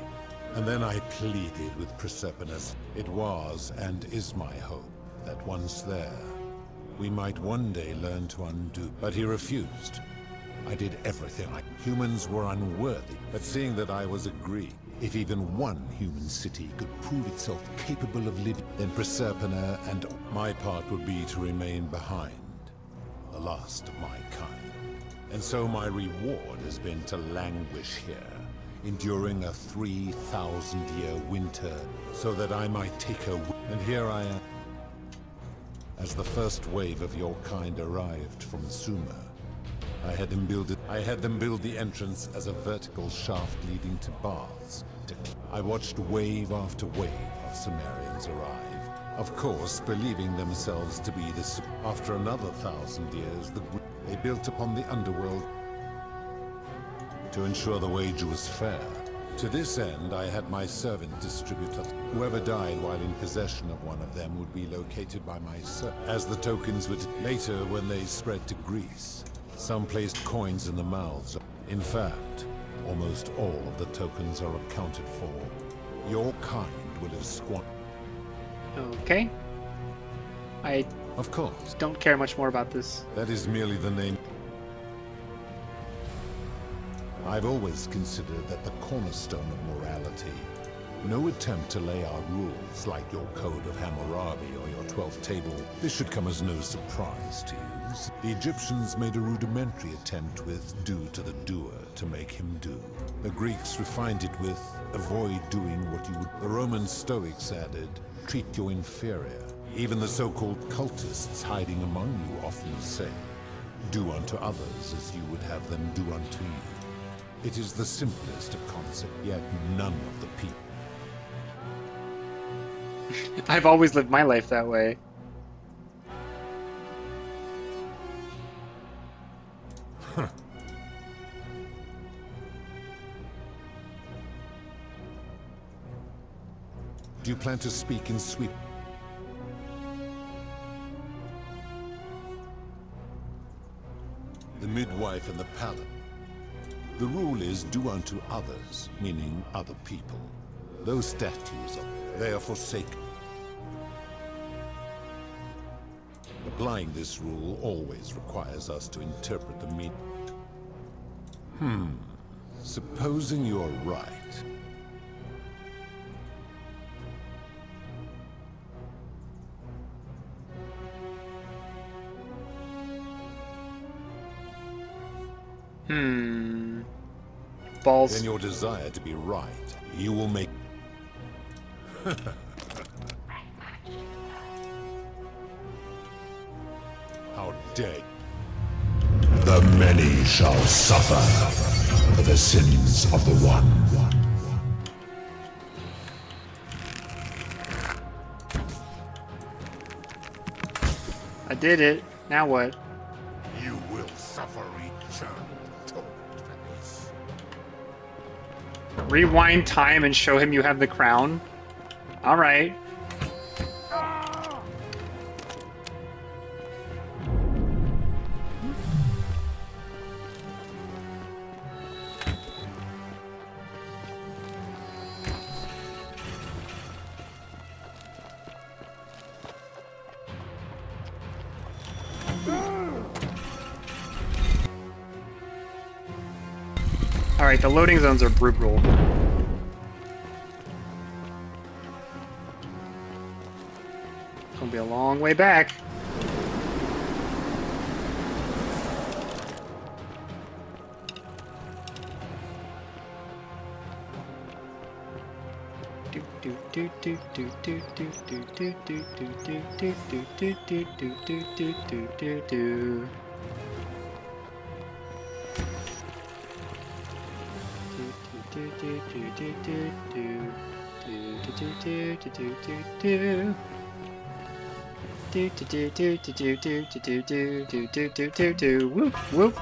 And then I pleaded with Proserpina's... It was, and is my hope, that once there, we might one day learn to undo. But he refused. I did everything. Humans were unworthy, but seeing that I was agreed, if even one human city could prove itself capable of living, then Proserpina and my part would be to remain behind, the last of my kind. And so my reward has been to languish here, enduring a 3,000-year winter, so that I might take her. And here I am. As the first wave of your kind arrived from Sumer, I had them build the entrance as a vertical shaft leading to baths. I watched wave after wave of Sumerians arrive, of course believing themselves to be the... After another 1,000 years, they built upon the underworld to ensure the wage was fair. To this end, I had my servant distribute whoever died while in possession of one of them would be located by my servant, as the tokens would... Later, when they spread to Greece, some placed coins in the mouths. In fact, almost all of the tokens are accounted for. Your kind will have squandered. Okay. I... Of course. Don't care much more about this. That is merely the name. I've always considered that the cornerstone of morality, no attempt to lay out rules like your Code of Hammurabi or your 12th table, this should come as no surprise to you. The Egyptians made a rudimentary attempt with do to the doer to make him do. The Greeks refined it with avoid doing what you would. The Roman Stoics added treat your inferior. Even the so-called cultists hiding among you often say do unto others as you would have them do unto you. It is the simplest of concepts, yet none of the people. I've always lived my life that way. Do you plan to speak in sweet? The midwife and the paladin. The rule is do unto others, meaning other people. Those statues, they are forsaken. Applying this rule always requires us to interpret the meaning. Supposing you're right. Balls. Then your desire to be right, you will make... How dare... The many shall suffer for the sins of the one. I did it. Now what? You will suffer eternal torment for this. Rewind time and show him you have the crown? Alright. Alright, the loading zones are brutal. Gonna be a long way back. Whoop whoop.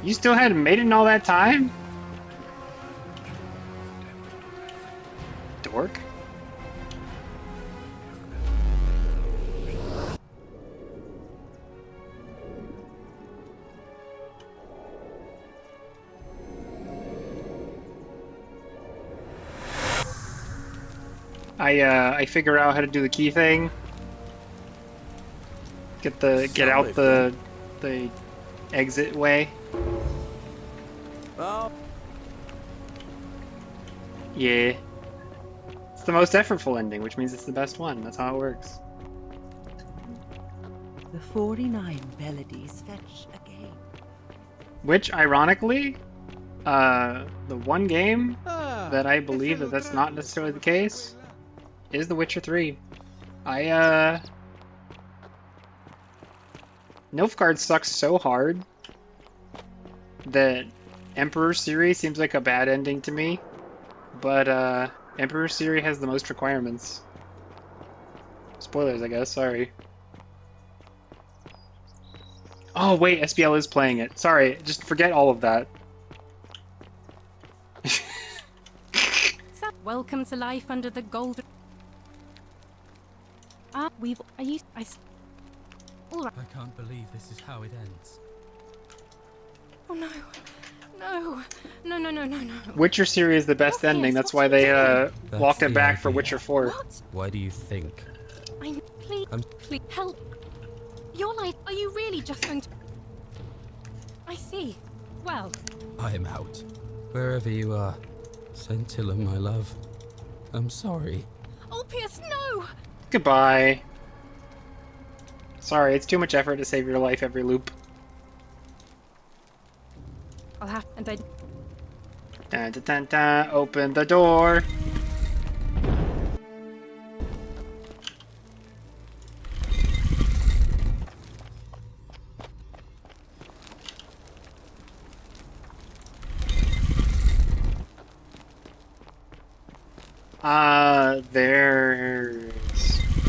You still hadn't made it in all that time? Dork. I figure out how to do the key thing. Get out the exit way. Oh. Yeah. It's the most effortful ending, which means it's the best one. That's how it works. The 49 melodies fetch again. Which, ironically, the one game that I believe that's not necessarily the case is The Witcher 3. Nilfgaard sucks so hard that Emperor Ciri seems like a bad ending to me, but Emperor Ciri has the most requirements. Spoilers, I guess, sorry. Oh wait, SBL is playing it. Sorry, just forget all of that. Welcome to life under the golden... All right. I can't believe this is how it ends. Oh no. No. No, no, no, no, no. Witcher series is the best ending. That's why they walked it back for Witcher 4. What? Why do you think? Please help. Your life, are you really just going to... I see. Well... I am out. Wherever you are. Scintilla, my love. I'm sorry. Ulpius, no! Goodbye. Sorry, it's too much effort to save your life every loop. I'll have... and I... Dun, dun, dun, dun, open the door.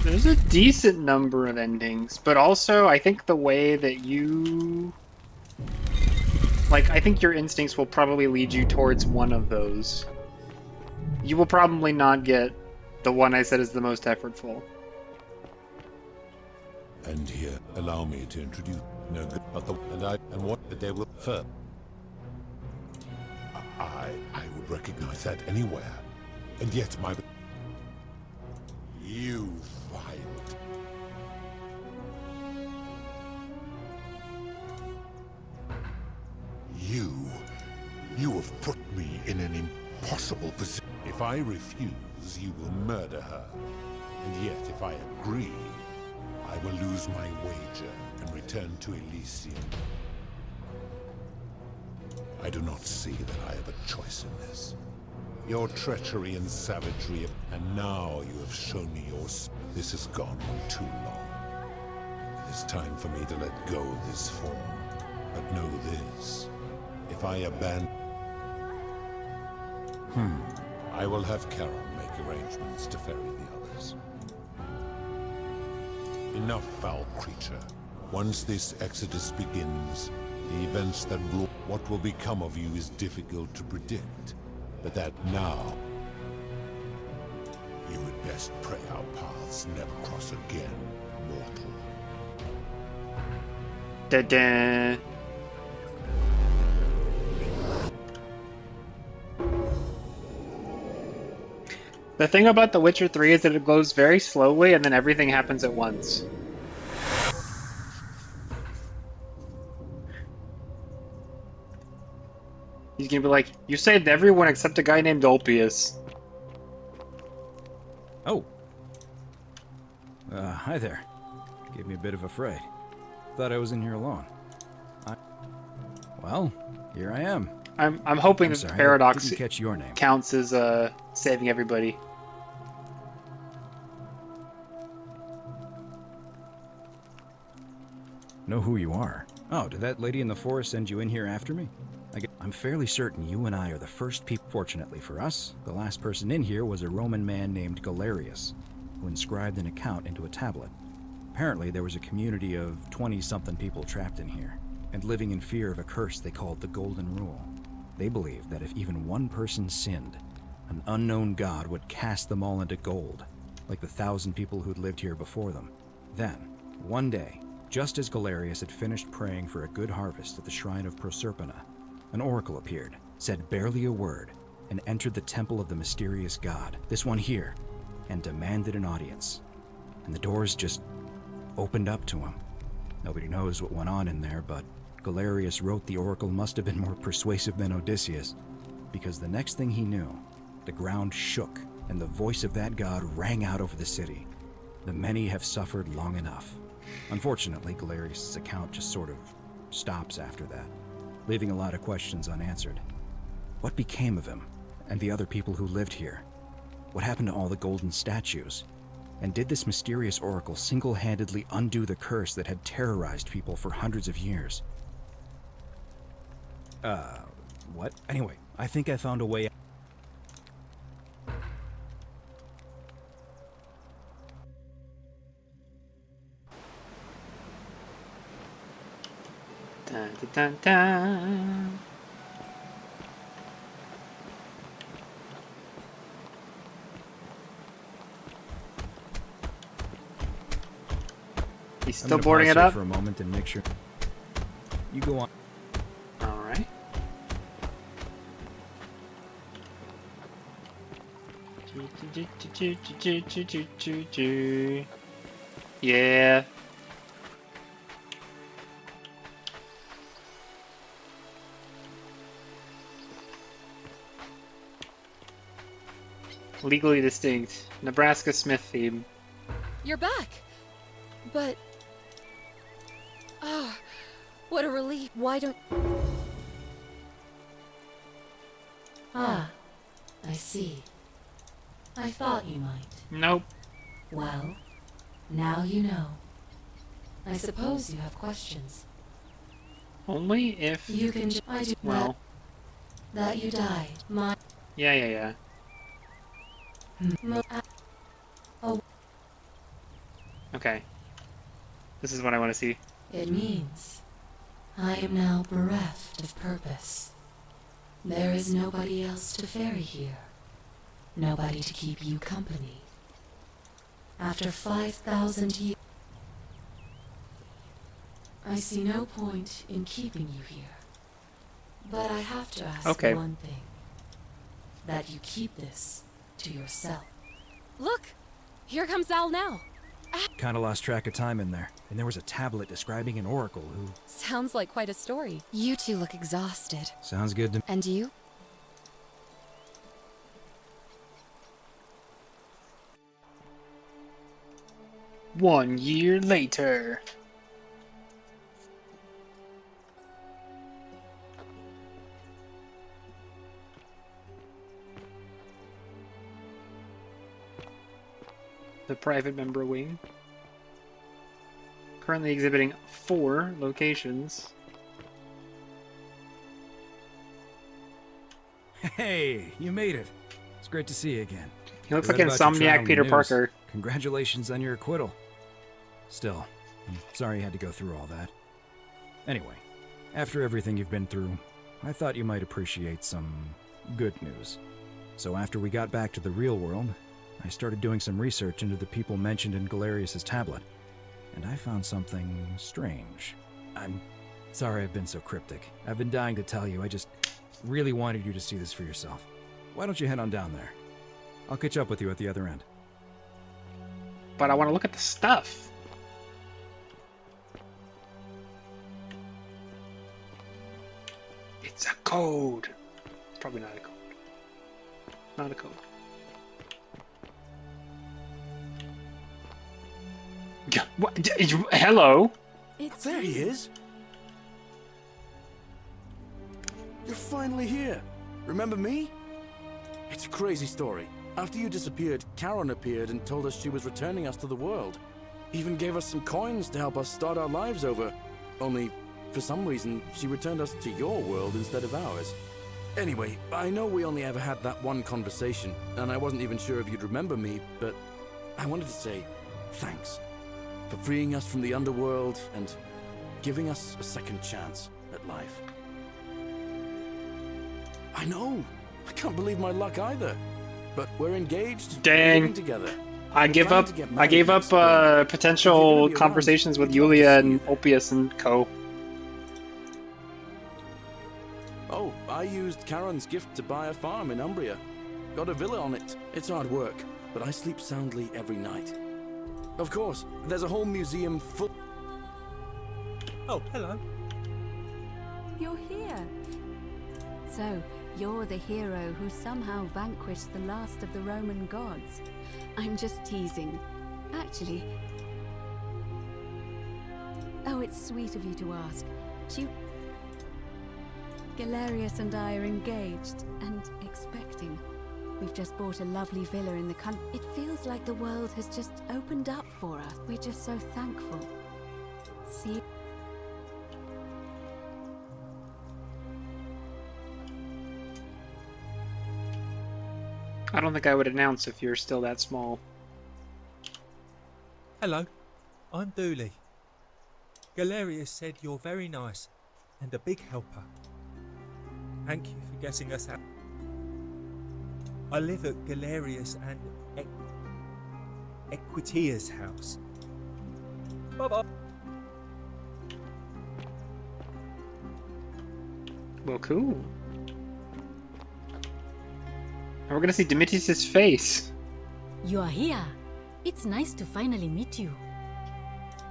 There's a decent number of endings, but also I think the way that you... Like, I think your instincts will probably lead you towards one of those. You will probably not get the one I said is the most effortful. And here, allow me to introduce no good, but the and what they will first. I would recognize that anywhere, and yet my you find you have put me in an impossible position. If I refuse, you will murder her, and yet if I agree, I will lose my wager and return to Elysium. I do not see that I have a choice in this. Your treachery and savagery, and now you have shown me yours. This has gone on too long. It is time for me to let go of this form. But know this, if I abandon... I will have Charon make arrangements to ferry the others. Enough, foul creature. Once this exodus begins, the events that will... What will become of you is difficult to predict. But that now... You would best pray our paths never cross again, mortal. Da-da. The thing about The Witcher 3 is that it goes very slowly and then everything happens at once. He's gonna be like, you saved everyone except a guy named Ulpius. Oh. Hi there. Gave me a bit of a fright. Thought I was in here alone. Well, here I am. I'm hoping that the paradox didn't catch your name. counts as saving everybody. Know who you are. Oh, did that lady in the forest send you in here after me? I'm fairly certain you and I are the first people. Fortunately for us, the last person in here was a Roman man named Galerius, who inscribed an account into a tablet. Apparently, there was a community of 20-something people trapped in here, and living in fear of a curse they called the Golden Rule. They believed that if even one person sinned, an unknown god would cast them all into gold, like the 1,000 people who'd lived here before them. Then, one day, just as Galerius had finished praying for a good harvest at the shrine of Proserpina, an oracle appeared, said barely a word, and entered the temple of the mysterious god, this one here, and demanded an audience. And the doors just opened up to him. Nobody knows what went on in there, but Galerius wrote the oracle must have been more persuasive than Odysseus, because the next thing he knew, the ground shook, and the voice of that god rang out over the city. The many have suffered long enough. Unfortunately, Galerius' account just sort of stops after that, leaving a lot of questions unanswered. What became of him and the other people who lived here? What happened to all the golden statues? And did this mysterious oracle single-handedly undo the curse that had terrorized people for hundreds of years? What? Anyway, I think I found a way. Dun, dun, dun, dun. He's still boarding it up for a moment and make sure. You go on. All right. Yeah. Legally distinct. Nebraska Smith theme. You're back! But... Ah, what a relief. Why don't... Ah, I see. I thought you might. Nope. Well, now you know. I suppose you have questions. Only if... You can... I do... Well... That you died. My... Yeah. Oh. Okay. This is what I want to see. It means I am now bereft of purpose. There is nobody else to ferry here. Nobody to keep you company. After 5,000 years, I see no point in keeping you here. But I have to ask one thing. That you keep this to yourself. Look! Here comes Al now. Kinda lost track of time in there, and there was a tablet describing an oracle who... Sounds like quite a story. You two look exhausted. Sounds good to me. And you? One year later. The private member wing. Currently exhibiting 4 locations. Hey, you made it. It's great to see you again. He looks Read like about your Insomniac trial in Peter the news. Parker. Congratulations on your acquittal. Still, I'm sorry you had to go through all that. Anyway, after everything you've been through, I thought you might appreciate some good news. So after we got back to the real world, I started doing some research into the people mentioned in Galerius' tablet, and I found something strange. I'm sorry I've been so cryptic. I've been dying to tell you, I just really wanted you to see this for yourself. Why don't you head on down there? I'll catch up with you at the other end. But I want to look at the stuff. It's a code. It's probably not a code. Not a code. What? Hello? There he is. You're finally here. Remember me? It's a crazy story. After you disappeared, Karen appeared and told us she was returning us to the world. Even gave us some coins to help us start our lives over. Only, for some reason, she returned us to your world instead of ours. Anyway, I know we only ever had that one conversation, and I wasn't even sure if you'd remember me, but I wanted to say thanks for freeing us from the underworld and giving us a second chance at life. I know! I can't believe my luck either. But we're engaged. Dang. Living together. I gave up potential conversations with Yulia and Opius and co. Oh, I used Karen's gift to buy a farm in Umbria. Got a villa on it. It's hard work, but I sleep soundly every night. Of course, there's a whole museum full... Oh, hello. You're here. So, you're the hero who somehow vanquished the last of the Roman gods. I'm just teasing. Actually... Oh, it's sweet of you to ask. Galerius and I are engaged and expecting. We've just bought a lovely villa in the country. It feels like the world has just opened up for us. We're just so thankful. See? I don't think I would announce if you're still that small. Hello, I'm Dooley. Galerius said you're very nice and a big helper. Thank you for getting us out. I live at Galerius and Equitia's house. Bye-bye. Well, cool. And we're gonna see Demetrius' face. You are here. It's nice to finally meet you.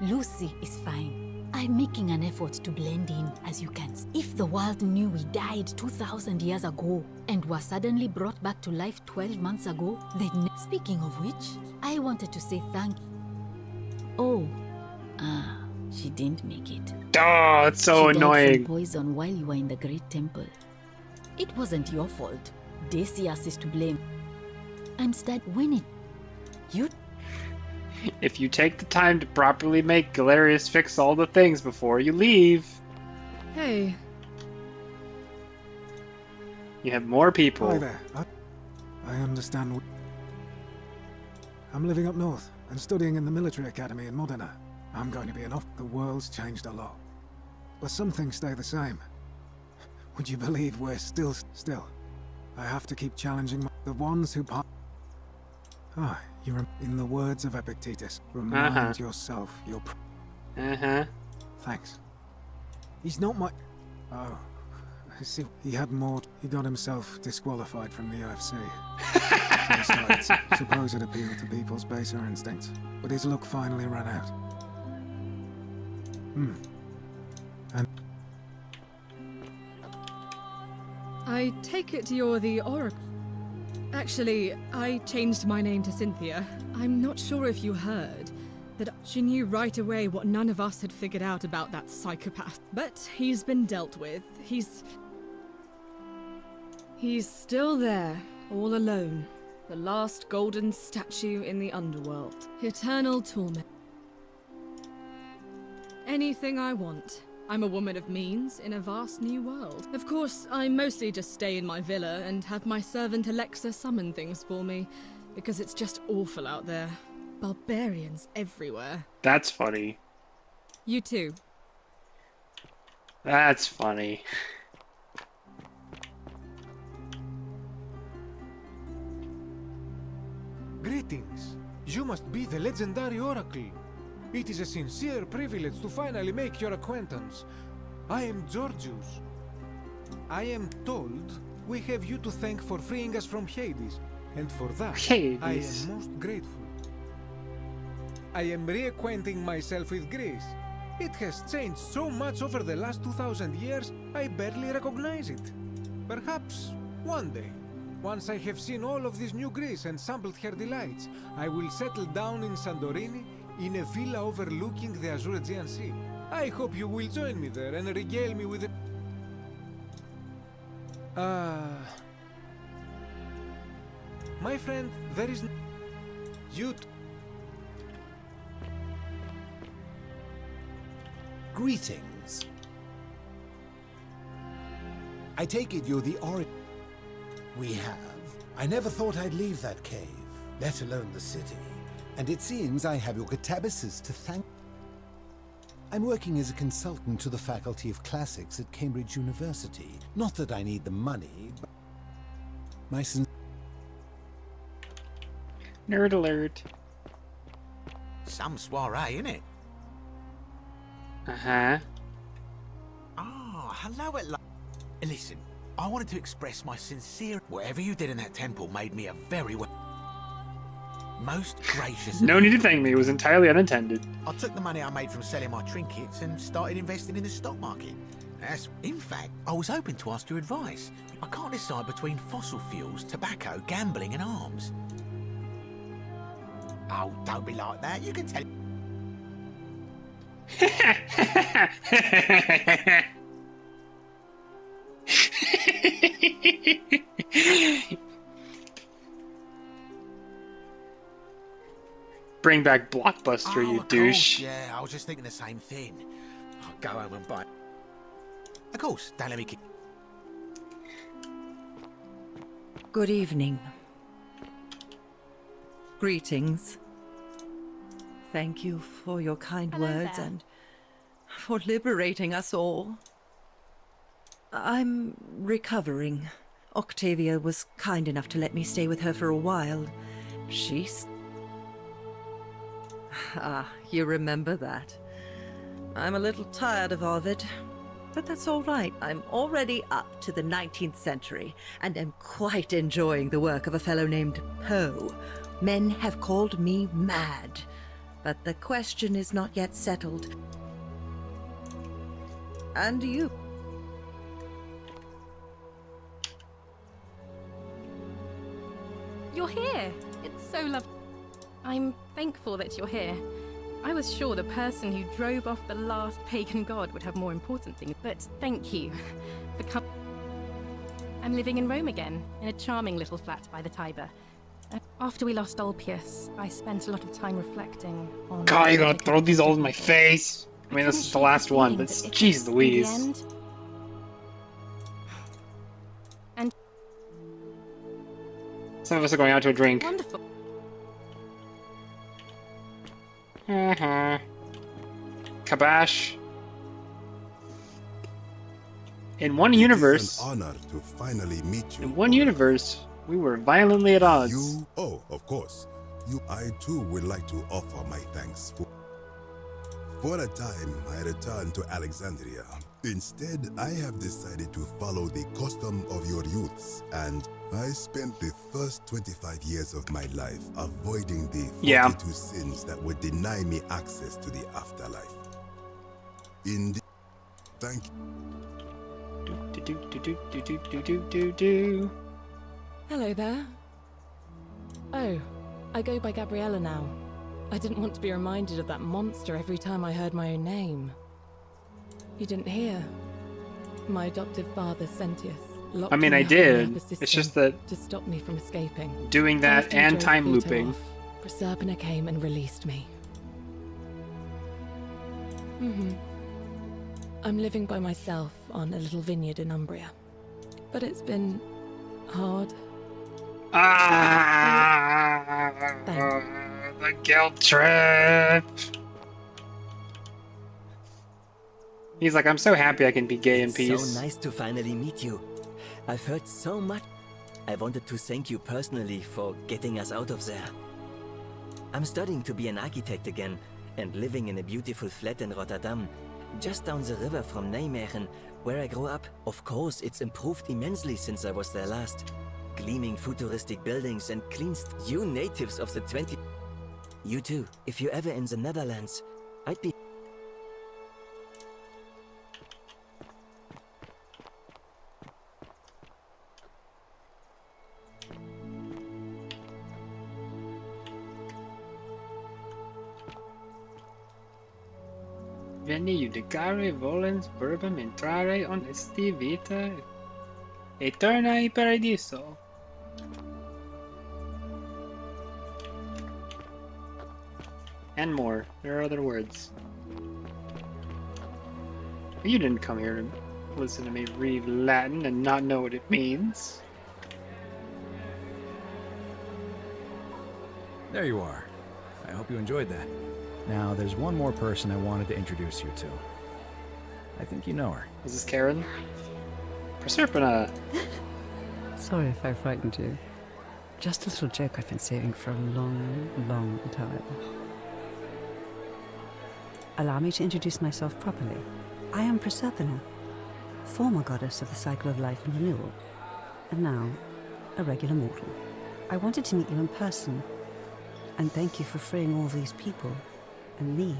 Lucy is fine. I'm making an effort to blend in, as you can see. If the world knew we died 2,000 years ago and were suddenly brought back to life 12 months ago, they'd Speaking of which, I wanted to say thank you. She didn't make it. Oh, it's so She annoying. died from poison while you were in the Great Temple. It wasn't your fault. Decius is to blame. I'm winning. You... If you take the time to properly make Galerius fix all the things before you leave, Hey. you have more people. Hi there. I understand. I'm living up north and studying in the military academy in Modena. I'm going to be enough. The world's changed a lot. But some things stay the same. Would you believe we're still? I have to keep challenging the ones who Ah, in the words of Epictetus, remind yourself your... Thanks. He's not my... Oh, I see. He had more... He got himself disqualified from the UFC. So he started supposed appeal to people's baser instincts. But his luck finally ran out. And... I take it you're the Oracle. Actually, I changed my name to Cynthia. I'm not sure if you heard, but she knew right away what none of us had figured out about that psychopath. But he's been dealt with. He's still there, all alone. The last golden statue in the underworld. Eternal torment. Anything I want. I'm a woman of means in a vast new world. Of course, I mostly just stay in my villa and have my servant Alexa summon things for me, because it's just awful out there. Barbarians everywhere. That's funny. You too. That's funny. Greetings. You must be the legendary Oracle. It is a sincere privilege to finally make your acquaintance. I am Georgius. I am told we have you to thank for freeing us from Hades, and for that I am most grateful. I am reacquainting myself with Greece. It has changed so much over the last 2,000 years, I barely recognize it. Perhaps one day, once I have seen all of this new Greece and sampled her delights, I will settle down in Santorini in a villa overlooking the Azure Aegean Sea. I hope you will join me there and regale me with it. My friend, there is you. Greetings. I take it you're the Oracle. We have. I never thought I'd leave that cave, let alone the city. And it seems I have your catabasis to thank. I'm working as a consultant to the Faculty of Classics at Cambridge University. Not that I need the money, but my Nerd alert. Some soiree, innit? Uh-huh. Ah, hello at Listen, I wanted to express my sincere... Whatever you did in that temple made me a very most gracious... No need to thank me, it was entirely unintended. I took the money I made from selling my trinkets and started investing in the stock market. In fact, I was hoping to ask your advice. I can't decide between fossil fuels, tobacco, gambling and arms. Oh, don't be like that, you can tell... Bring back Blockbuster, you douche. Yeah, I was just thinking the same thing. I'll go home and buy. Of course, don't let me keep. Good evening. Greetings. Thank you for your kind words and for liberating us all. I'm recovering. Octavia was kind enough to let me stay with her for a while. She's... Ah, you remember that. I'm a little tired of Ovid, but that's all right. I'm already up to the 19th century, and am quite enjoying the work of a fellow named Poe. Men have called me mad, but the question is not yet settled. And you? You're here! It's so lovely. I'm thankful that you're here. I was sure the person who drove off the last pagan god would have more important things, but thank you for coming. I'm living in Rome again, in a charming little flat by the Tiber. After we lost Ulpius, I spent a lot of time reflecting on... God, you're gonna throw these all in my face! I mean, this is the last one, but jeez Louise. And some of us are going out to a drink. Wonderful. Kabash. In one universe, It's an honor to finally meet you. in one universe, we were violently at odds. Oh, of course. I too would like to offer my thanks for a time I returned to Alexandria. Instead, I have decided to follow the custom of your youths, and I spent the first 25 years of my life avoiding the 42 sins that would deny me access to the afterlife. Indeed, thank you. Hello there. Oh, I go by Gabriella now. I didn't want to be reminded of that monster every time I heard my own name. You didn't hear? My adoptive father, Sentius, locked me I up did. in the upper It's just that to stop me from escaping. Doing that After he and drove time Pluto looping. off, Proserpina came and released me. I'm living by myself on a little vineyard in Umbria. But it's been hard. The guilt trip. He's like, I'm so happy I can be gay in peace. So nice to finally meet you. I've heard so much. I wanted to thank you personally for getting us out of there. I'm studying to be an architect again and living in a beautiful flat in Rotterdam, just down the river from Nijmegen, where I grew up. Of course, it's improved immensely since I was there last. Gleaming futuristic buildings and clean you natives of the 20... You too. If you're ever in the Netherlands, I'd be... Veni judicare volens verbum entrare on esti vita eterna in paradiso. And more. There are other words. You didn't come here to listen to me read Latin and not know what it means. There you are. I hope you enjoyed that. Now, there's one more person I wanted to introduce you to. I think you know her. Is this Karen? Proserpina! Sorry if I frightened you. Just a little joke I've been saving for a long, long time. Allow me to introduce myself properly. I am Proserpina, former goddess of the cycle of life and renewal, and now a regular mortal. I wanted to meet you in person, and thank you for freeing all these people, and me.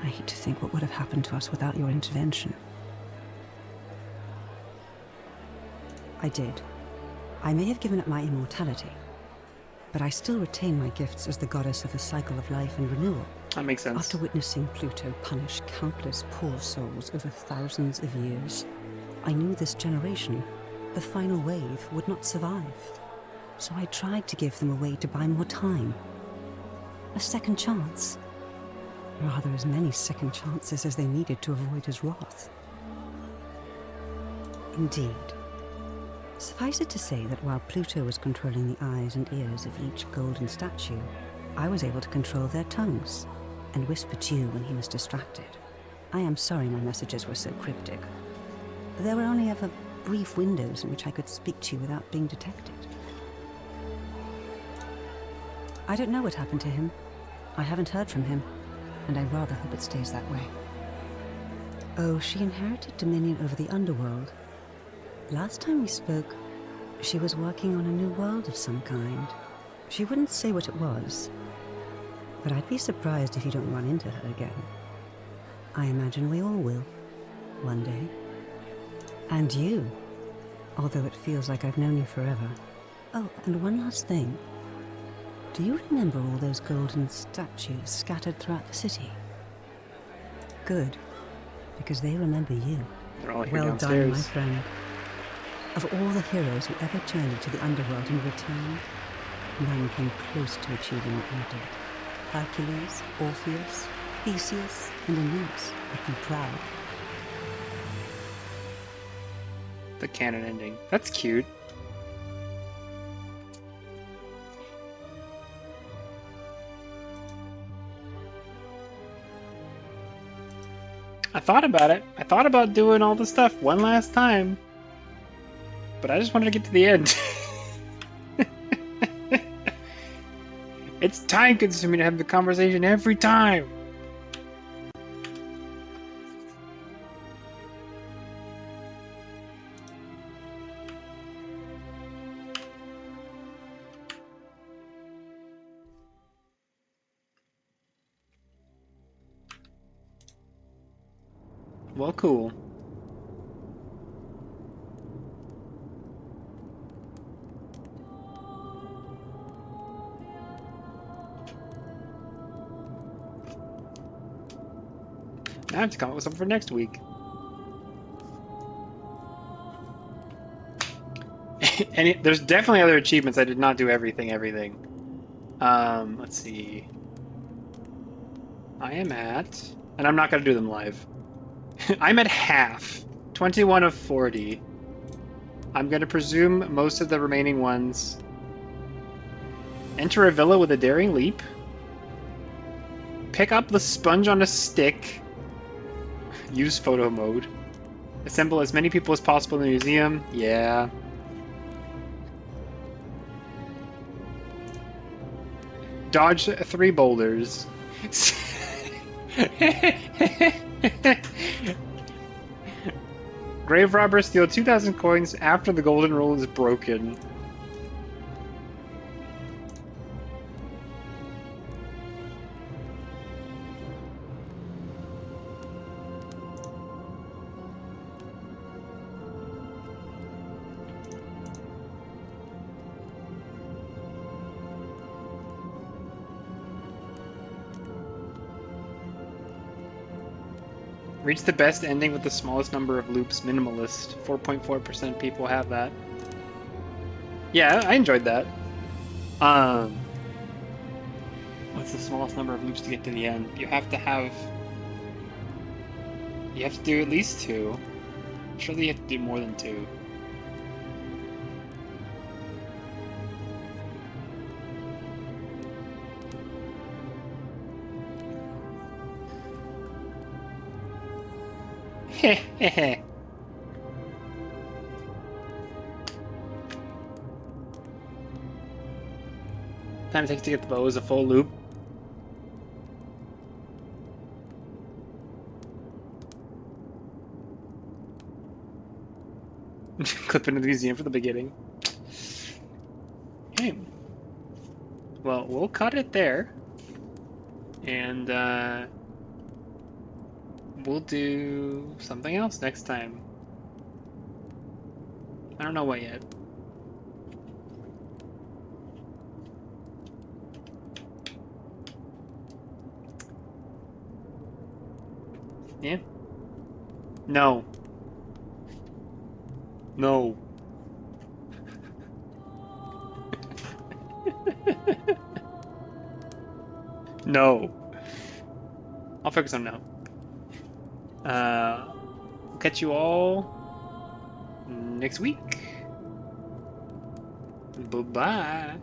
I hate to think what would have happened to us without your intervention. I did. I may have given up my immortality, but I still retain my gifts as the goddess of the cycle of life and renewal. That makes sense. After witnessing Pluto punish countless poor souls over thousands of years, I knew this generation, the final wave, would not survive. So I tried to give them a way to buy more time. A second chance. Rather, as many second chances as they needed to avoid his wrath. Indeed. Suffice it to say that while Pluto was controlling the eyes and ears of each golden statue, I was able to control their tongues and whisper to you when he was distracted. I am sorry my messages were so cryptic. There were only ever brief windows in which I could speak to you without being detected. I don't know what happened to him. I haven't heard from him, and I rather hope it stays that way. Oh, she inherited dominion over the underworld. Last time we spoke, she was working on a new world of some kind. She wouldn't say what it was, but I'd be surprised if you don't run into her again. I imagine we all will, one day. And you, although it feels like I've known you forever. Oh, and one last thing. Do you remember all those golden statues scattered throughout the city? Good, because they remember you. They're all here well downstairs. done, my friend. Of all the heroes who ever journeyed to the underworld and returned, none came close to achieving what you did. Hercules, Orpheus, Theseus, and Aeneas would be proud. The canon ending. That's cute. I thought about it. I thought about doing all the stuff one last time. But I just wanted to get to the end. It's time consuming to have the conversation every time. Well, cool. Now I have to come up with something for next week. And there's definitely other achievements. I did not do everything. Let's see. I am at, and I'm not going to do them live. I'm at half. 21 of 40. I'm going to presume most of the remaining ones. Enter a villa with a daring leap. Pick up the sponge on a stick. Use photo mode. Assemble as many people as possible in the museum. Yeah. Dodge 3 boulders. Grave robbers steal 2,000 coins after the golden rule is broken. Reach the best ending with the smallest number of loops, minimalist. 4.4% people have that. Yeah, I enjoyed that. What's the smallest number of loops to get to the end? You have to do at least 2. Surely you have to do more than 2. Hehehe. Time it takes to get the bow is a full loop. Clip into the museum for the beginning. Okay. Well, we'll cut it there. And, we'll do something else next time. I don't know what yet. Yeah? No. No. No. I'll focus on no. Catch you all next week. Bye-bye.